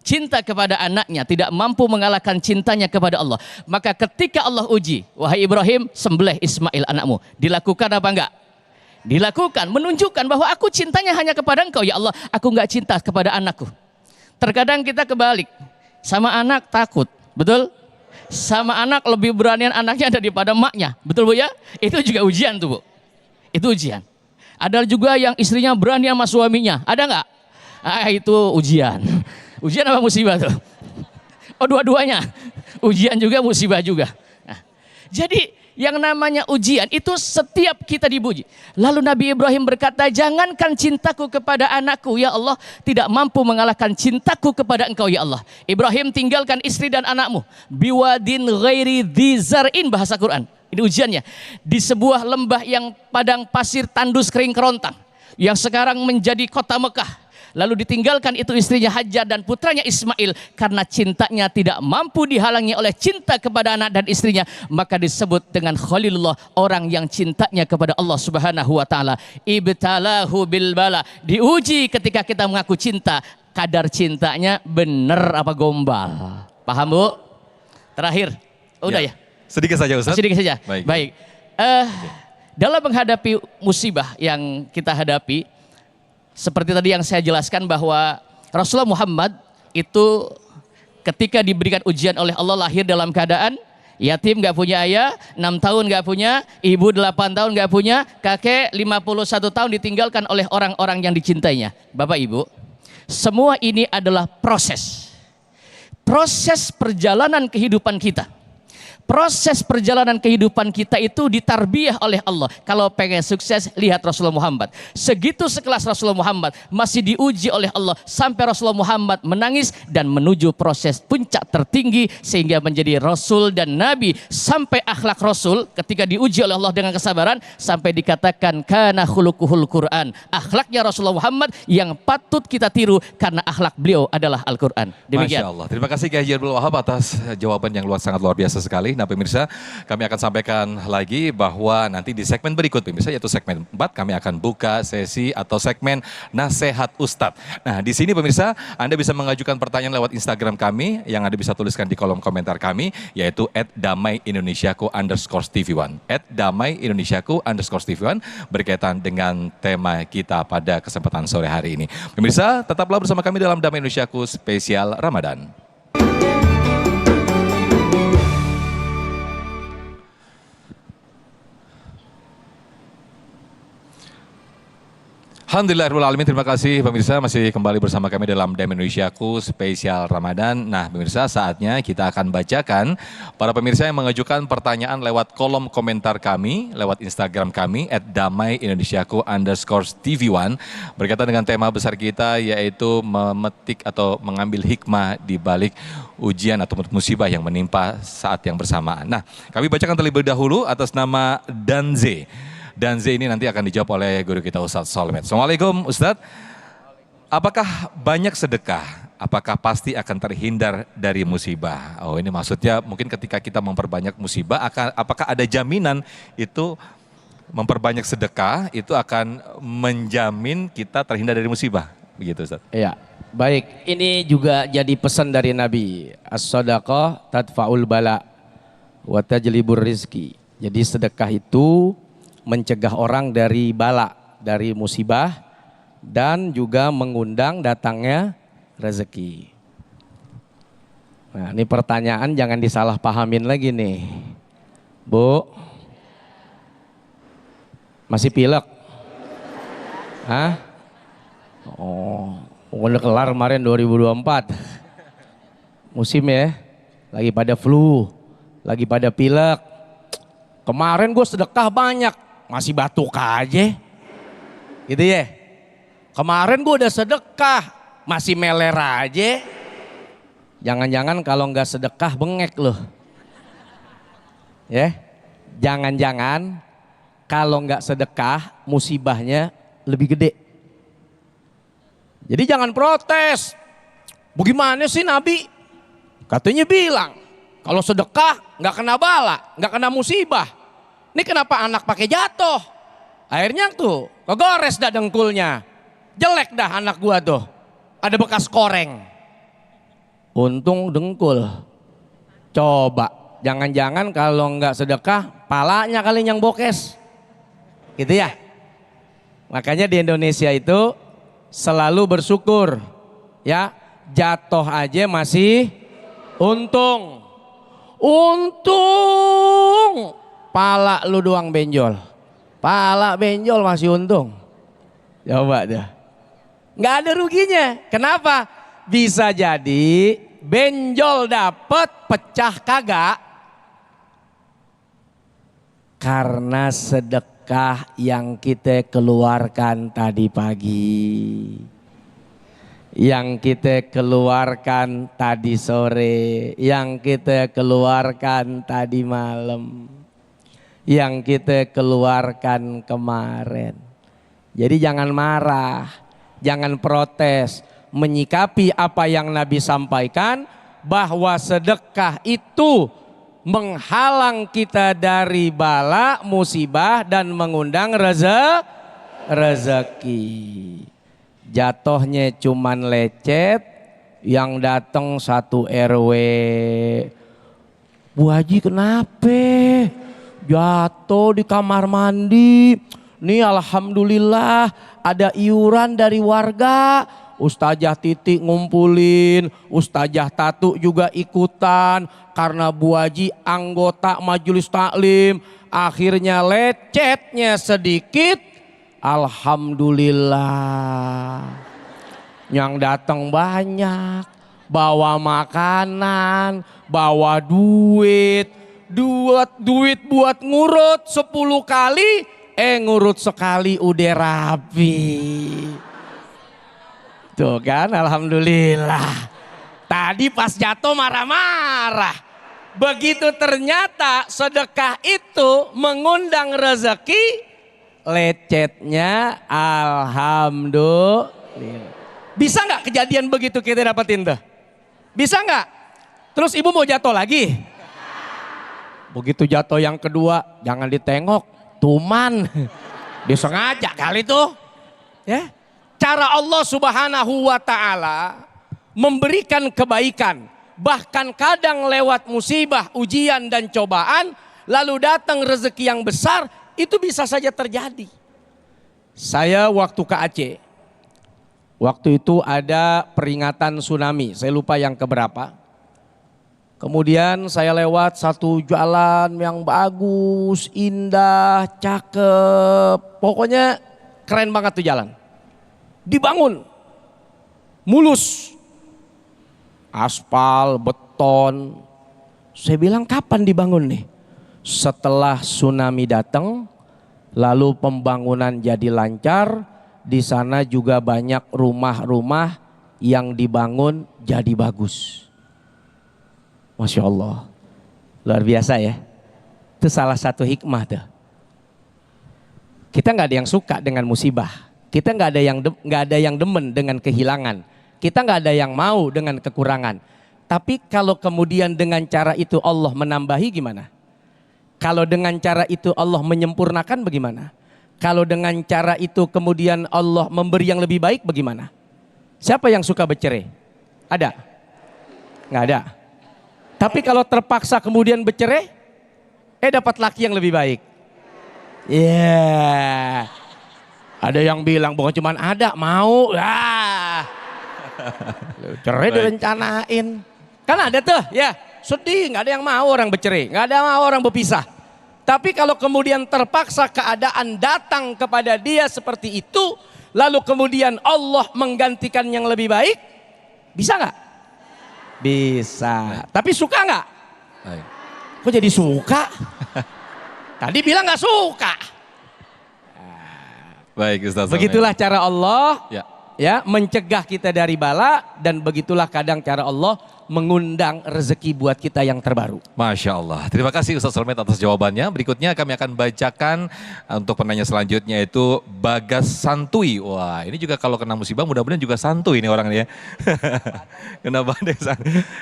Cinta kepada anaknya tidak mampu mengalahkan cintanya kepada Allah. Maka ketika Allah uji, wahai Ibrahim, sembelih Ismail anakmu. Dilakukan apa enggak? Dilakukan, menunjukkan bahwa aku cintanya hanya kepada engkau ya Allah, aku enggak cinta kepada anakku. Terkadang kita kebalik, sama anak takut, betul? Sama anak lebih beranian anaknya daripada maknya, betul Bu ya? Itu juga ujian tuh Bu, itu ujian. Ada juga yang istrinya berani sama suaminya, ada enggak? Itu ujian. Ujian apa musibah tuh? Oh dua-duanya, ujian juga musibah juga. Nah, jadi yang namanya ujian itu setiap kita dipuji. Lalu Nabi Ibrahim berkata, jangankan cintaku kepada anakku ya Allah, tidak mampu mengalahkan cintaku kepada engkau ya Allah. Ibrahim, tinggalkan istri dan anakmu. Biwadin ghairi dzar'in, bahasa Quran. Ini ujiannya. Di sebuah lembah yang padang pasir tandus kering kerontang. yang sekarang menjadi kota Mekah. Lalu ditinggalkan itu istrinya Hajar dan putranya Ismail karena cintanya tidak mampu dihalangi oleh cinta kepada anak dan istrinya, maka disebut dengan Khalilullah, orang yang cintanya kepada Allah Subhanahu wa taala. Ibtalahu bil bala, diuji ketika kita mengaku cinta, kadar cintanya benar apa gombal. Paham Bu? Terakhir. Udah ya? Sedikit saja Ustaz. Sedikit saja. Baik. Dalam menghadapi musibah yang kita hadapi, seperti tadi yang saya jelaskan bahwa Rasulullah Muhammad itu ketika diberikan ujian oleh Allah lahir dalam keadaan yatim, gak punya ayah, 6 tahun gak punya, ibu 8 tahun gak punya, kakek 51 tahun ditinggalkan oleh orang-orang yang dicintainya. Bapak Ibu, semua ini adalah proses perjalanan kehidupan kita. Proses perjalanan kehidupan kita itu ditarbiyah oleh Allah. Kalau pengen sukses, lihat Rasulullah Muhammad. Segitu sekelas Rasulullah Muhammad masih diuji oleh Allah sampai Rasulullah Muhammad menangis dan menuju proses puncak tertinggi sehingga menjadi Rasul dan Nabi. Sampai akhlak Rasul ketika diuji oleh Allah dengan kesabaran sampai dikatakan kana khuluquhul Quran. Akhlaknya Rasulullah Muhammad yang patut kita tiru karena akhlak beliau adalah Al-Quran. Demikian. Masya Allah. Terima kasih Kiai Haji Abdul Wahab atas jawaban yang sangat luar biasa sekali. Nah pemirsa, kami akan sampaikan lagi bahwa nanti di segmen berikut pemirsa, yaitu segmen 4, kami akan buka sesi atau segmen Nasihat Ustadz. Nah di sini pemirsa, Anda bisa mengajukan pertanyaan lewat Instagram kami yang Anda bisa tuliskan di kolom komentar kami, yaitu @damaiindonesiaku_tv1 @damaiindonesiaku_tv1 berkaitan dengan tema kita pada kesempatan sore hari ini. Pemirsa, tetaplah bersama kami dalam Damai Indonesiaku spesial Ramadan. Alhamdulillahirrahmanirrahim. Terima kasih pemirsa masih kembali bersama kami dalam Damai Indonesiaku spesial Ramadan. Nah pemirsa, saatnya kita akan bacakan para pemirsa yang mengajukan pertanyaan lewat kolom komentar kami, lewat Instagram kami @damaiindonesiaku_tv1 berkaitan dengan tema besar kita, yaitu memetik atau mengambil hikmah di balik ujian atau musibah yang menimpa saat yang bersamaan. Nah kami bacakan terlebih dahulu atas nama Danze. Dan Z ini nanti akan dijawab oleh guru kita Ustadz Solmed. Assalamualaikum Ustadz. Apakah banyak sedekah, apakah pasti akan terhindar dari musibah? Oh ini maksudnya mungkin ketika kita memperbanyak musibah, apakah ada jaminan itu memperbanyak sedekah itu akan menjamin kita terhindar dari musibah? Begitu Ustadz. Iya, baik. Ini juga jadi pesan dari Nabi. As-sadaqah tadfa'ul bala wa tajlibur rizki. Jadi sedekah itu mencegah orang dari bala, dari musibah, dan juga mengundang datangnya rezeki. Nah ini pertanyaan jangan disalahpahamin lagi nih. Bu, masih pilek? Hah? Oh, udah kelar kemarin 2024. Musim ya, lagi pada flu, lagi pada pilek. Kemarin gue sedekah banyak, masih batuk aja. Gitu ya. Kemarin gue udah sedekah, masih meler aja. Jangan-jangan kalau nggak sedekah bengek loh. Ya. Jangan-jangan kalau nggak sedekah musibahnya lebih gede. Jadi jangan protes. Bagaimana sih Nabi? Katanya bilang, kalau sedekah nggak kena bala, nggak kena musibah. Ini kenapa anak pakai jatuh? Akhirnya tuh kegores dah dengkulnya. Jelek dah anak gua tuh. Ada bekas koreng. Untung dengkul. Coba, jangan-jangan kalau nggak sedekah, palanya kali yang bokes. Gitu ya. Makanya di Indonesia itu selalu bersyukur. Ya, jatuh aja masih untung. Untung. Pala lu doang benjol. Pala benjol masih untung. Coba dah. Nggak ada ruginya. Kenapa? Bisa jadi benjol dapet, pecah kagak. Karena sedekah yang kita keluarkan tadi pagi. Yang kita keluarkan tadi sore. Yang kita keluarkan tadi malam. Yang kita keluarkan kemarin. Jadi jangan marah, jangan protes, menyikapi apa yang Nabi sampaikan bahwa sedekah itu menghalang kita dari bala, musibah dan mengundang rezeki. Jatuhnya cuman lecet, yang datang satu RW. Bu Haji kenapa? Jatuh di kamar mandi. Nih alhamdulillah ada iuran dari warga. Ustazah Titi ngumpulin, Ustazah Tatu juga ikutan. Karena Bu Haji anggota majelis taklim. Akhirnya lecetnya sedikit. Alhamdulillah. Yang datang banyak. Bawa makanan, bawa duit. Duit buat ngurut 10 kali. Ngurut sekali udah rapi. Tuh kan alhamdulillah. Tadi pas jatuh marah-marah. Begitu ternyata sedekah itu mengundang rezeki. Lecetnya alhamdulillah. Bisa nggak kejadian begitu kita dapetin tuh? Bisa nggak? Terus ibu mau jatuh lagi? Begitu jatuh yang kedua jangan ditengok. Tuman, disengaja kali tuh, ya. Cara Allah Subhanahu wa Ta'ala memberikan kebaikan, bahkan kadang lewat musibah, ujian dan cobaan, lalu datang rezeki yang besar, itu bisa saja terjadi. Saya waktu ke Aceh, waktu itu ada peringatan tsunami, saya lupa yang keberapa. Kemudian saya lewat satu jalan yang bagus, indah, cakep. Pokoknya keren banget tuh jalan. Dibangun, mulus. Aspal, beton. Saya bilang kapan dibangun nih? Setelah tsunami datang, lalu pembangunan jadi lancar. Di sana juga banyak rumah-rumah yang dibangun jadi bagus. Masya Allah, luar biasa ya. Itu salah satu hikmah tuh. Kita nggak ada yang suka dengan musibah. Kita nggak ada yang demen dengan kehilangan. Kita nggak ada yang mau dengan kekurangan. Tapi kalau kemudian dengan cara itu Allah menambahi gimana? Kalau dengan cara itu Allah menyempurnakan bagaimana? Kalau dengan cara itu kemudian Allah memberi yang lebih baik bagaimana? Siapa yang suka bercerai? Ada? Nggak ada. Tapi kalau terpaksa kemudian bercerai, dapat laki yang lebih baik. Yeah. Ada yang bilang bukan cuma ada, mau. Cerai direncanain. Kan ada tuh, ya. Sedih, nggak ada yang mau orang bercerai, nggak ada yang mau orang berpisah. Tapi kalau kemudian terpaksa keadaan datang kepada dia seperti itu, lalu kemudian Allah menggantikan yang lebih baik, bisa nggak? Bisa. Tapi suka nggak? Kok jadi suka? Tadi bilang nggak suka. Baik Ustaz. Begitulah cara Allah ya mencegah kita dari bala, dan begitulah kadang cara Allah mengundang rezeki buat kita yang terbaru. Masya Allah. Terima kasih Ustaz Solmed atas jawabannya. Berikutnya kami akan bacakan untuk penanya selanjutnya itu Bagas Santuy. Wah ini juga kalau kena musibah mudah-mudahan juga santuy ini orangnya. Kena badai.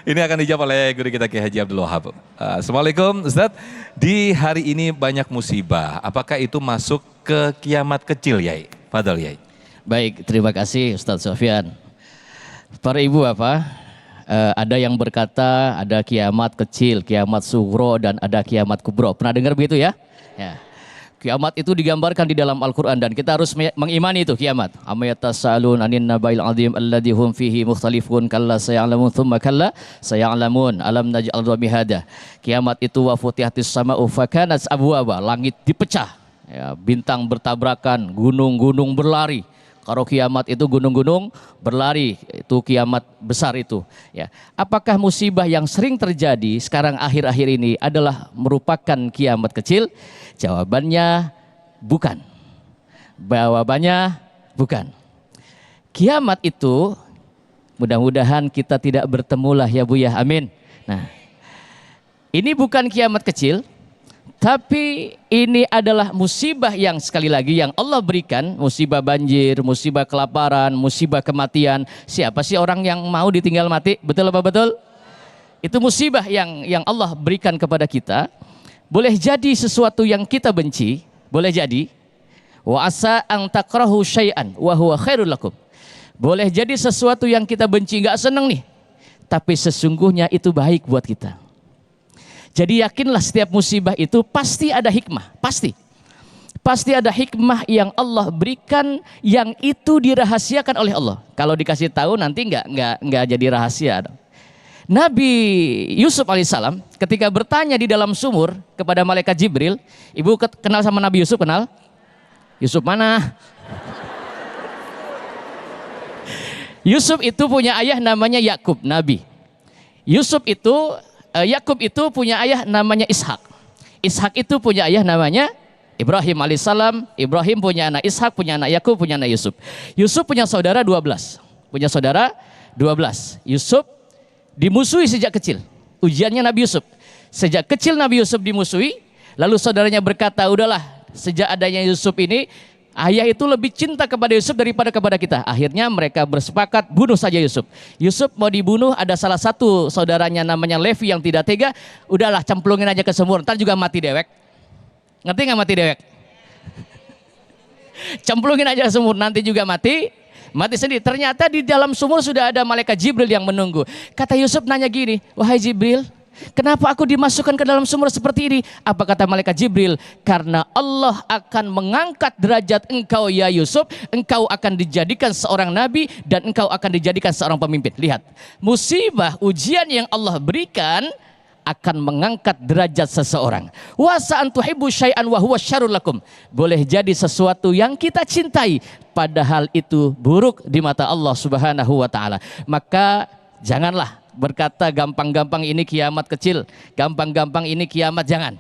Ini akan dijawab oleh guru kita Kiai Haji Abdul Wahab. Assalamualaikum Ustaz. Di hari ini banyak musibah. Apakah itu masuk ke kiamat kecil Yai? Fadal Yai. Baik, terima kasih Ustadz Sofyan. Para ibu ada yang berkata ada kiamat kecil, kiamat sugro, dan ada kiamat kubro. Pernah dengar begitu ya? Ya. Kiamat itu digambarkan di dalam Al-Quran dan kita harus mengimani itu kiamat. Amma yatasa'alun anin nabail azim alladhi hum fihi mukhtalifun kalla saya'lamun thumma kalla saya'lamun alam naj'al mihada. Kiamat itu wa futihatis sama'u fakanat abwaba, langit dipecah, ya, bintang bertabrakan, gunung-gunung berlari. Kalau kiamat itu gunung-gunung berlari, itu kiamat besar itu. Ya. Apakah musibah yang sering terjadi sekarang akhir-akhir ini adalah merupakan kiamat kecil? Jawabannya bukan. Jawabannya bukan. Kiamat itu mudah-mudahan kita tidak bertemulah ya Bu ya, amin. Nah, ini bukan kiamat kecil, Tapi ini adalah musibah yang sekali lagi yang Allah berikan, musibah banjir, musibah kelaparan, musibah kematian. Siapa sih orang yang mau ditinggal mati? Betul apa betul? Itu musibah yang Allah berikan kepada kita. Boleh jadi sesuatu yang kita benci, boleh jadi. Wa asa an takrahu syai'an wa huwa khairul lakum. Boleh jadi sesuatu yang kita benci, nggak seneng nih, tapi sesungguhnya itu baik buat kita. Jadi yakinlah setiap musibah itu pasti ada hikmah, pasti. Pasti ada hikmah yang Allah berikan yang itu dirahasiakan oleh Allah. Kalau dikasih tahu nanti nggak jadi rahasia. Nabi Yusuf alaihissalam ketika bertanya di dalam sumur kepada malaikat Jibril, ibu kenal sama Nabi Yusuf, kenal? Yusuf mana? Yusuf itu punya ayah namanya Yakub, Nabi. Yakub itu punya ayah namanya Ishak. Ishak itu punya ayah namanya Ibrahim alaihissalam. Ibrahim punya anak Ishak, punya anak Yakub, punya anak Yusuf. Yusuf punya saudara 12. Punya saudara 12. Yusuf dimusuhi sejak kecil. Ujiannya Nabi Yusuf. Sejak kecil Nabi Yusuf dimusuhi, lalu saudaranya berkata, udahlah, sejak adanya Yusuf ini, ayah itu lebih cinta kepada Yusuf daripada kepada kita. Akhirnya mereka bersepakat bunuh saja Yusuf. Yusuf mau dibunuh, ada salah satu saudaranya namanya Levi yang tidak tega. Udahlah, cemplungin aja ke sumur, ntar juga mati dewek. Ngerti nggak mati dewek? Cemplungin aja ke sumur, nanti juga mati sendiri. Ternyata di dalam sumur sudah ada malaikat Jibril yang menunggu. Kata Yusuf nanya gini, wahai Jibril, kenapa aku dimasukkan ke dalam sumur seperti ini? Apa kata malaikat Jibril? Karena Allah akan mengangkat derajat engkau ya Yusuf. Engkau akan dijadikan seorang nabi dan engkau akan dijadikan seorang pemimpin. Lihat, musibah, ujian yang Allah berikan akan mengangkat derajat seseorang. Wa sa'an tuhibbu syai'an wa huwa syarrul lakum. Boleh jadi sesuatu yang kita cintai, padahal itu buruk di mata Allah Subhanahu wa taala. Maka janganlah berkata gampang-gampang ini kiamat kecil, gampang-gampang ini kiamat, jangan.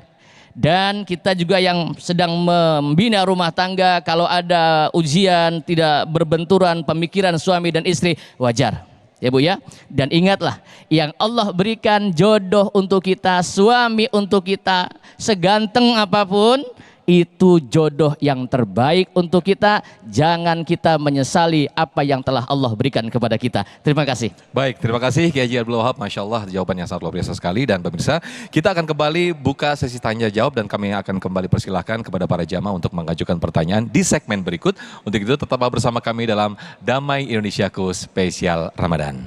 Dan kita juga yang sedang membina rumah tangga, kalau ada ujian tidak berbenturan pemikiran suami dan istri, wajar ya Bu ya. Dan ingatlah, yang Allah berikan jodoh untuk kita, suami untuk kita, seganteng apapun, itu jodoh yang terbaik untuk kita. Jangan kita menyesali apa yang telah Allah berikan kepada kita. Terima kasih. Baik, terima kasih Kiai Haji Abdul Wahab. Masya Allah, jawaban yang sangat luar biasa sekali. Dan pemirsa, kita akan kembali buka sesi tanya jawab dan kami akan kembali persilahkan kepada para jamaah untuk mengajukan pertanyaan di segmen berikut. Untuk itu tetaplah bersama kami dalam Damai Indonesiaku Spesial Ramadan.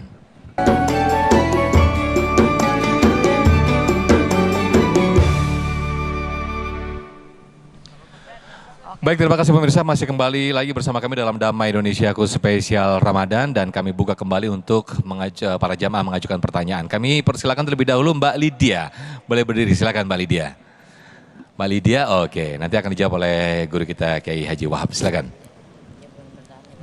Baik, terima kasih pemirsa, masih kembali lagi bersama kami dalam Damai Indonesiaku Spesial Ramadan dan kami buka kembali untuk para jamaah mengajukan pertanyaan. Kami persilakan terlebih dahulu Mbak Lydia. Boleh berdiri, silakan Mbak Lydia. Mbak Lydia, oke, nanti akan dijawab oleh guru kita Kiai Haji Wahab, silakan.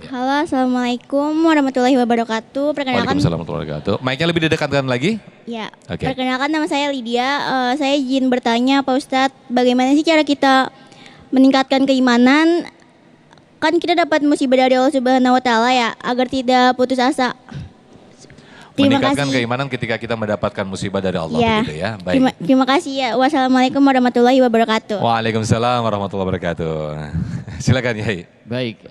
Halo, Assalamualaikum warahmatullahi wabarakatuh. Perkenalkan. Waalaikumsalam warahmatullahi wabarakatuh. Mic-nya lebih didekatkan lagi? Ya, Oke. Perkenalkan nama saya Lydia. Saya izin bertanya Pak Ustadz, bagaimana sih cara kita meningkatkan keimanan? Kan kita dapat musibah dari Allah Subhanahu wa taala ya, agar tidak putus asa. Meningkatkan keimanan ketika kita mendapatkan musibah dari Allah, begitu ya. Baik. Terima kasih ya. Wassalamualaikum warahmatullahi wabarakatuh. Waalaikumsalam warahmatullahi wabarakatuh. Silakan Yai. Baik,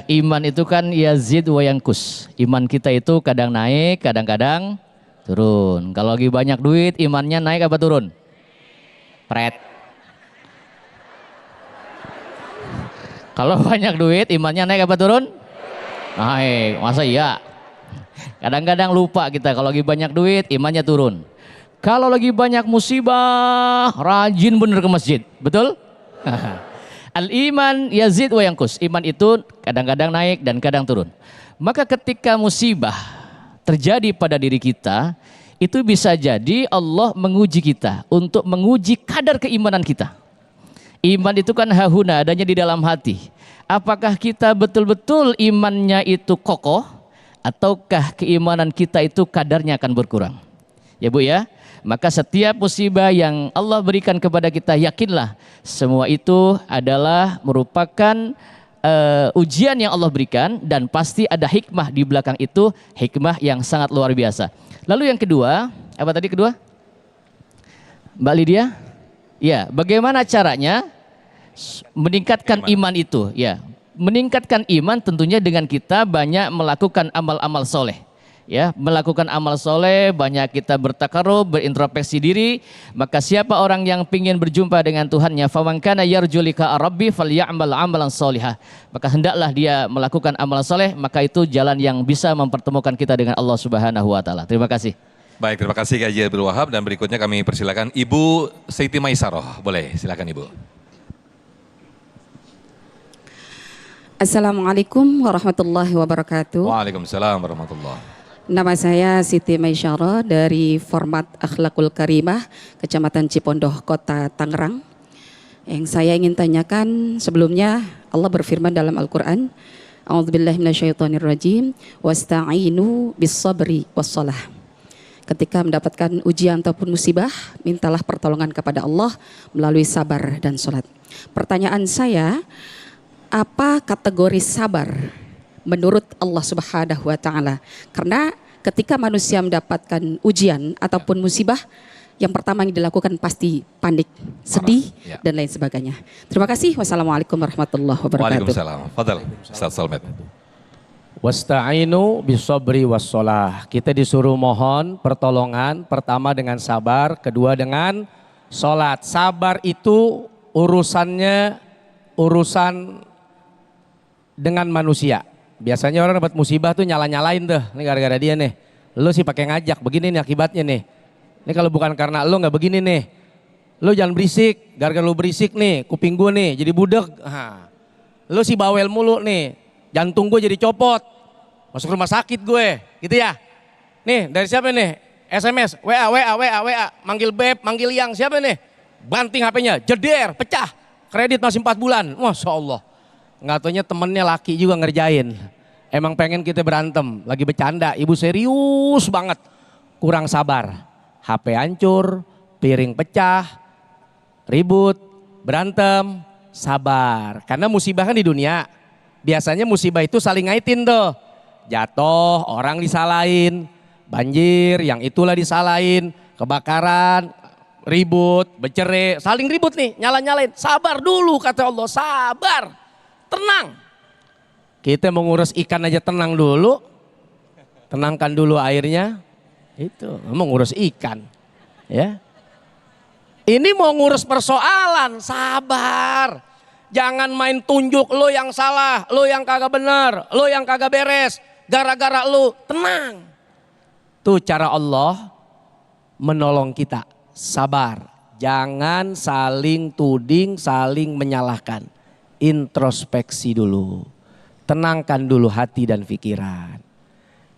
iman itu kan yazid wa yankus. Iman kita itu kadang naik, kadang-kadang turun. Kalau lagi banyak duit, imannya naik apa turun? Pret. Kalau banyak duit, imannya naik apa turun? Naik, masa iya? Kadang-kadang lupa kita, kalau lagi banyak duit, imannya turun. Kalau lagi banyak musibah, rajin bener ke masjid, betul? Al-iman yazid wa yankus. Iman itu kadang-kadang naik dan kadang turun. Maka ketika musibah terjadi pada diri kita, itu bisa jadi Allah menguji kita untuk menguji kadar keimanan kita. Iman itu kan hahuna, adanya di dalam hati. Apakah kita betul-betul imannya itu kokoh, ataukah keimanan kita itu kadarnya akan berkurang? Ya Bu ya, maka setiap musibah yang Allah berikan kepada kita, yakinlah semua itu adalah merupakan ujian yang Allah berikan, dan pasti ada hikmah di belakang itu, hikmah yang sangat luar biasa. Lalu yang kedua, apa tadi kedua? Mbak Lydia? Ya, bagaimana caranya meningkatkan iman itu? Ya, meningkatkan iman tentunya dengan kita banyak melakukan amal-amal soleh. Ya, melakukan amal soleh, banyak kita bertakarub, berintrospeksi diri. Maka siapa orang yang ingin berjumpa dengan Tuhannya, faman kana yarju liqa rabbi falyamal amalan solihah. Maka hendaklah dia melakukan amal soleh, maka itu jalan yang bisa mempertemukan kita dengan Allah Subhanahu wa taala. Terima kasih. Baik, terima kasih Kak Haji Abdul Wahab, dan berikutnya kami persilakan Ibu Siti Maisaroh. Boleh, silakan Ibu. Assalamualaikum warahmatullahi wabarakatuh. Waalaikumsalam warahmatullahi. Nama saya Siti Maisyarah dari Format Akhlakul Karimah, Kecamatan Cipondoh, Kota Tangerang. Yang saya ingin tanyakan sebelumnya, Allah berfirman dalam Al-Quran, A'udzubillahi minasyaitonirrajim, wasta'inu bis-sabri was-shalah. Ketika mendapatkan ujian ataupun musibah, mintalah pertolongan kepada Allah melalui sabar dan sholat. Pertanyaan saya, apa kategori sabar menurut Allah Subhanahu wa taala? Karena ketika manusia mendapatkan ujian ataupun musibah, yang pertama yang dilakukan pasti panik, sedih, dan lain sebagainya. Terima kasih. Wassalamualaikum warahmatullahi wabarakatuh. Waalaikumsalam. Fadal, Ustaz Salmet. Wasta'inu bisabri wassalah. Kita disuruh mohon pertolongan, pertama dengan sabar, kedua dengan sholat. Sabar itu urusannya urusan dengan manusia. Biasanya orang dapat musibah tuh nyala-nyalain tuh, ini gara-gara dia nih. Lu sih pakai ngajak, begini nih akibatnya nih. Ini kalau bukan karena lu nggak begini nih. Lu jangan berisik, gara-gara lu berisik nih, kuping gue nih jadi budek. Lu sih bawel mulu nih, jantung gue jadi copot. Masuk rumah sakit gue, gitu ya. Nih dari siapa nih? SMS, WA, manggil beb, manggil yang, siapa nih? Banting HP-nya, jeder, pecah. Kredit masih 4 bulan, Masya Allah. Nggak taunya temennya laki juga ngerjain. Emang pengen kita berantem, lagi bercanda, ibu serius banget. Kurang sabar, HP hancur, piring pecah, ribut, berantem, sabar. Karena musibah kan di dunia, biasanya musibah itu saling ngaitin tuh. Jatuh, orang disalahin, banjir, yang itulah disalahin, kebakaran, ribut, bercerai, saling ribut nih, nyala-nyalain. Sabar dulu kata Allah, sabar. Tenang. Kita mau ngurus ikan aja tenang dulu. Tenangkan dulu airnya. Itu mau ngurus ikan. Ya. Ini mau ngurus persoalan, sabar. Jangan main tunjuk lo yang salah, lo yang kagak benar, lo yang kagak beres. Gara-gara lo, tenang. Tuh cara Allah menolong kita, sabar. Jangan saling tuding, saling menyalahkan. Introspeksi dulu, tenangkan dulu hati dan pikiran.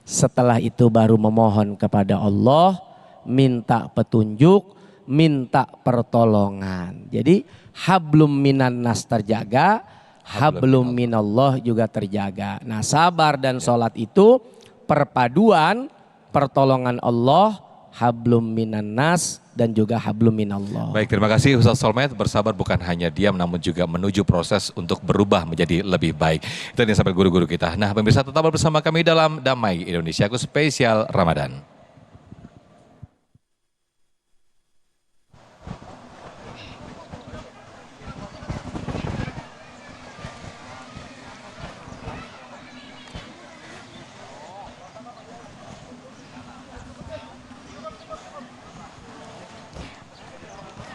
Setelah itu baru memohon kepada Allah, minta petunjuk, minta pertolongan. Jadi hablum minan nas terjaga, hablum minallah juga terjaga. Nah sabar dan sholat itu perpaduan pertolongan Allah, hablum minan nas dan juga hablum minallah. Baik, terima kasih Ustaz Salmet. Bersabar bukan hanya diam namun juga menuju proses untuk berubah menjadi lebih baik. Itu yang sampai guru-guru kita. Nah pemirsa tetap bersama kami dalam Damai Indonesiaku Spesial Ramadan.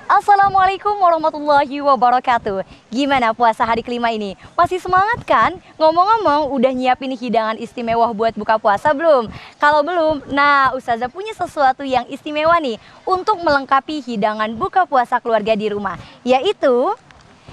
Assalamualaikum warahmatullahi wabarakatuh. Gimana puasa hari kelima ini? Masih semangat kan? Ngomong-ngomong udah nyiapin hidangan istimewa buat buka puasa belum? Kalau belum, nah Ustazah punya sesuatu yang istimewa nih untuk melengkapi hidangan buka puasa keluarga di rumah, yaitu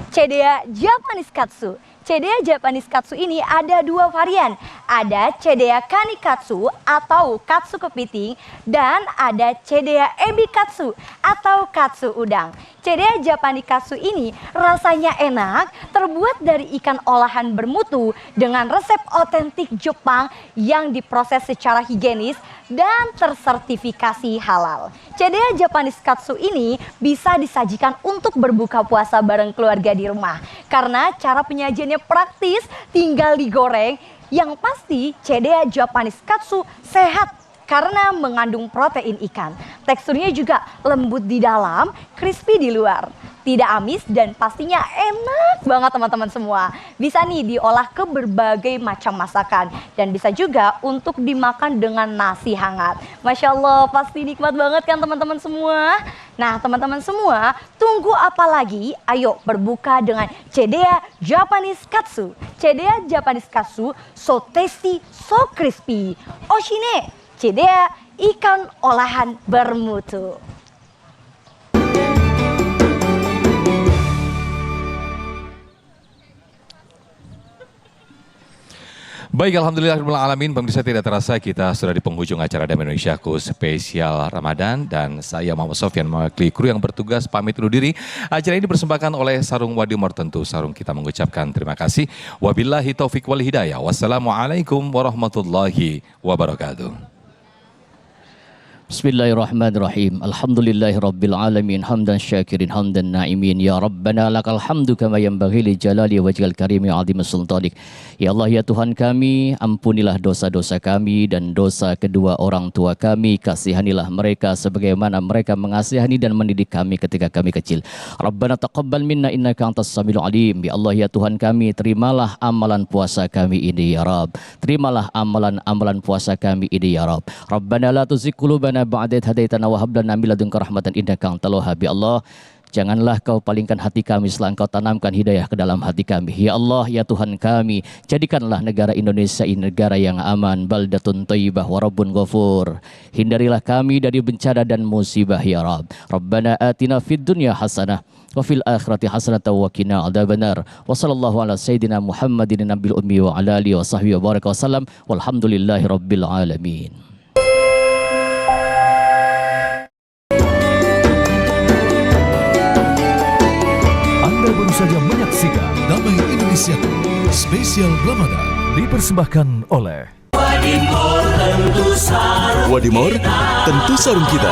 Cedea Japanese Katsu. Cedea Japanese Katsu ini ada 2 varian. Ada Cedea Kanikatsu atau katsu kepiting dan ada Cedea Ebi Katsu atau katsu udang. Cedea Japanese Katsu ini rasanya enak, terbuat dari ikan olahan bermutu dengan resep otentik Jepang yang diproses secara higienis dan tersertifikasi halal. Cedea Japanese Katsu ini bisa disajikan untuk berbuka puasa bareng keluarga di rumah. Karena cara penyajiannya praktis, tinggal digoreng. Yang pasti Cedea Japanese Katsu sehat karena mengandung protein ikan. Teksturnya juga lembut di dalam, crispy di luar. Tidak amis dan pastinya enak banget teman-teman semua. Bisa nih diolah ke berbagai macam masakan dan bisa juga untuk dimakan dengan nasi hangat. Masya Allah, pasti nikmat banget kan teman-teman semua. Nah teman-teman semua, tunggu apa lagi? Ayo berbuka dengan Cedea Japanese Katsu. Cedea Japanese Katsu, so tasty, so crispy. Oshine, Cedea ikan olahan bermutu. Baik, alhamdulillahirrahmanirrahim. Pemirsa, tidak terasa kita sudah di penghujung acara Damai Indonesiaku spesial Ramadan dan saya Muhammad Sofyan mewakili kru yang bertugas pamit undur diri. Acara ini dipersembahkan oleh Sarung Wadimor, tentu Sarung kita mengucapkan terima kasih. Wabillahi taufik wal hidayah. Wassalamualaikum warahmatullahi wabarakatuh. Bismillahirrahmanirrahim. Alhamdulillahirabbil alamin hamdan syakirin hamdan naimin ya rabbana lakal hamdu kama yanbaghi li jalali wajhil karimi azim sultanik. Ya Allah ya Tuhan kami, ampunilah dosa-dosa kami dan dosa kedua orang tua kami, kasihanilah mereka sebagaimana mereka mengasihani dan mendidik kami ketika kami kecil. Rabbana taqabbal minna innaka antas samiul alim. Ya Allah ya Tuhan kami, terimalah amalan puasa kami ini ya Rabb. Terimalah amalan puasa kami ini ya Rabb. Rabbana la tuzigh qulubana ba'da idh hadaitana wa hab lana min ladunka rahmatan innaka antal wahhab. Ya Allah, janganlah kau palingkan hati kami setelah engkau tanamkan hidayah ke dalam hati kami. Ya Allah, ya Tuhan kami, jadikanlah negara Indonesia ini negara yang aman, baldatun thayyibah wa rabbun ghafur. Hindarilah kami dari bencana dan musibah ya Rabb. Rabbana atina fid dunya hasanah wa fil akhirati hasanatan wa qina adzabannar. Wa sallallahu ala sayyidina Muhammadin nabiyil ummi wa ala alihi wa sahbihi wa baraka wasallam. Walhamdulillahi rabbil alamin. Anda baru saja menyaksikan Damai Indonesiaku spesial Ramadan. dipersembahkan oleh Wadimor, tentu sarung kita.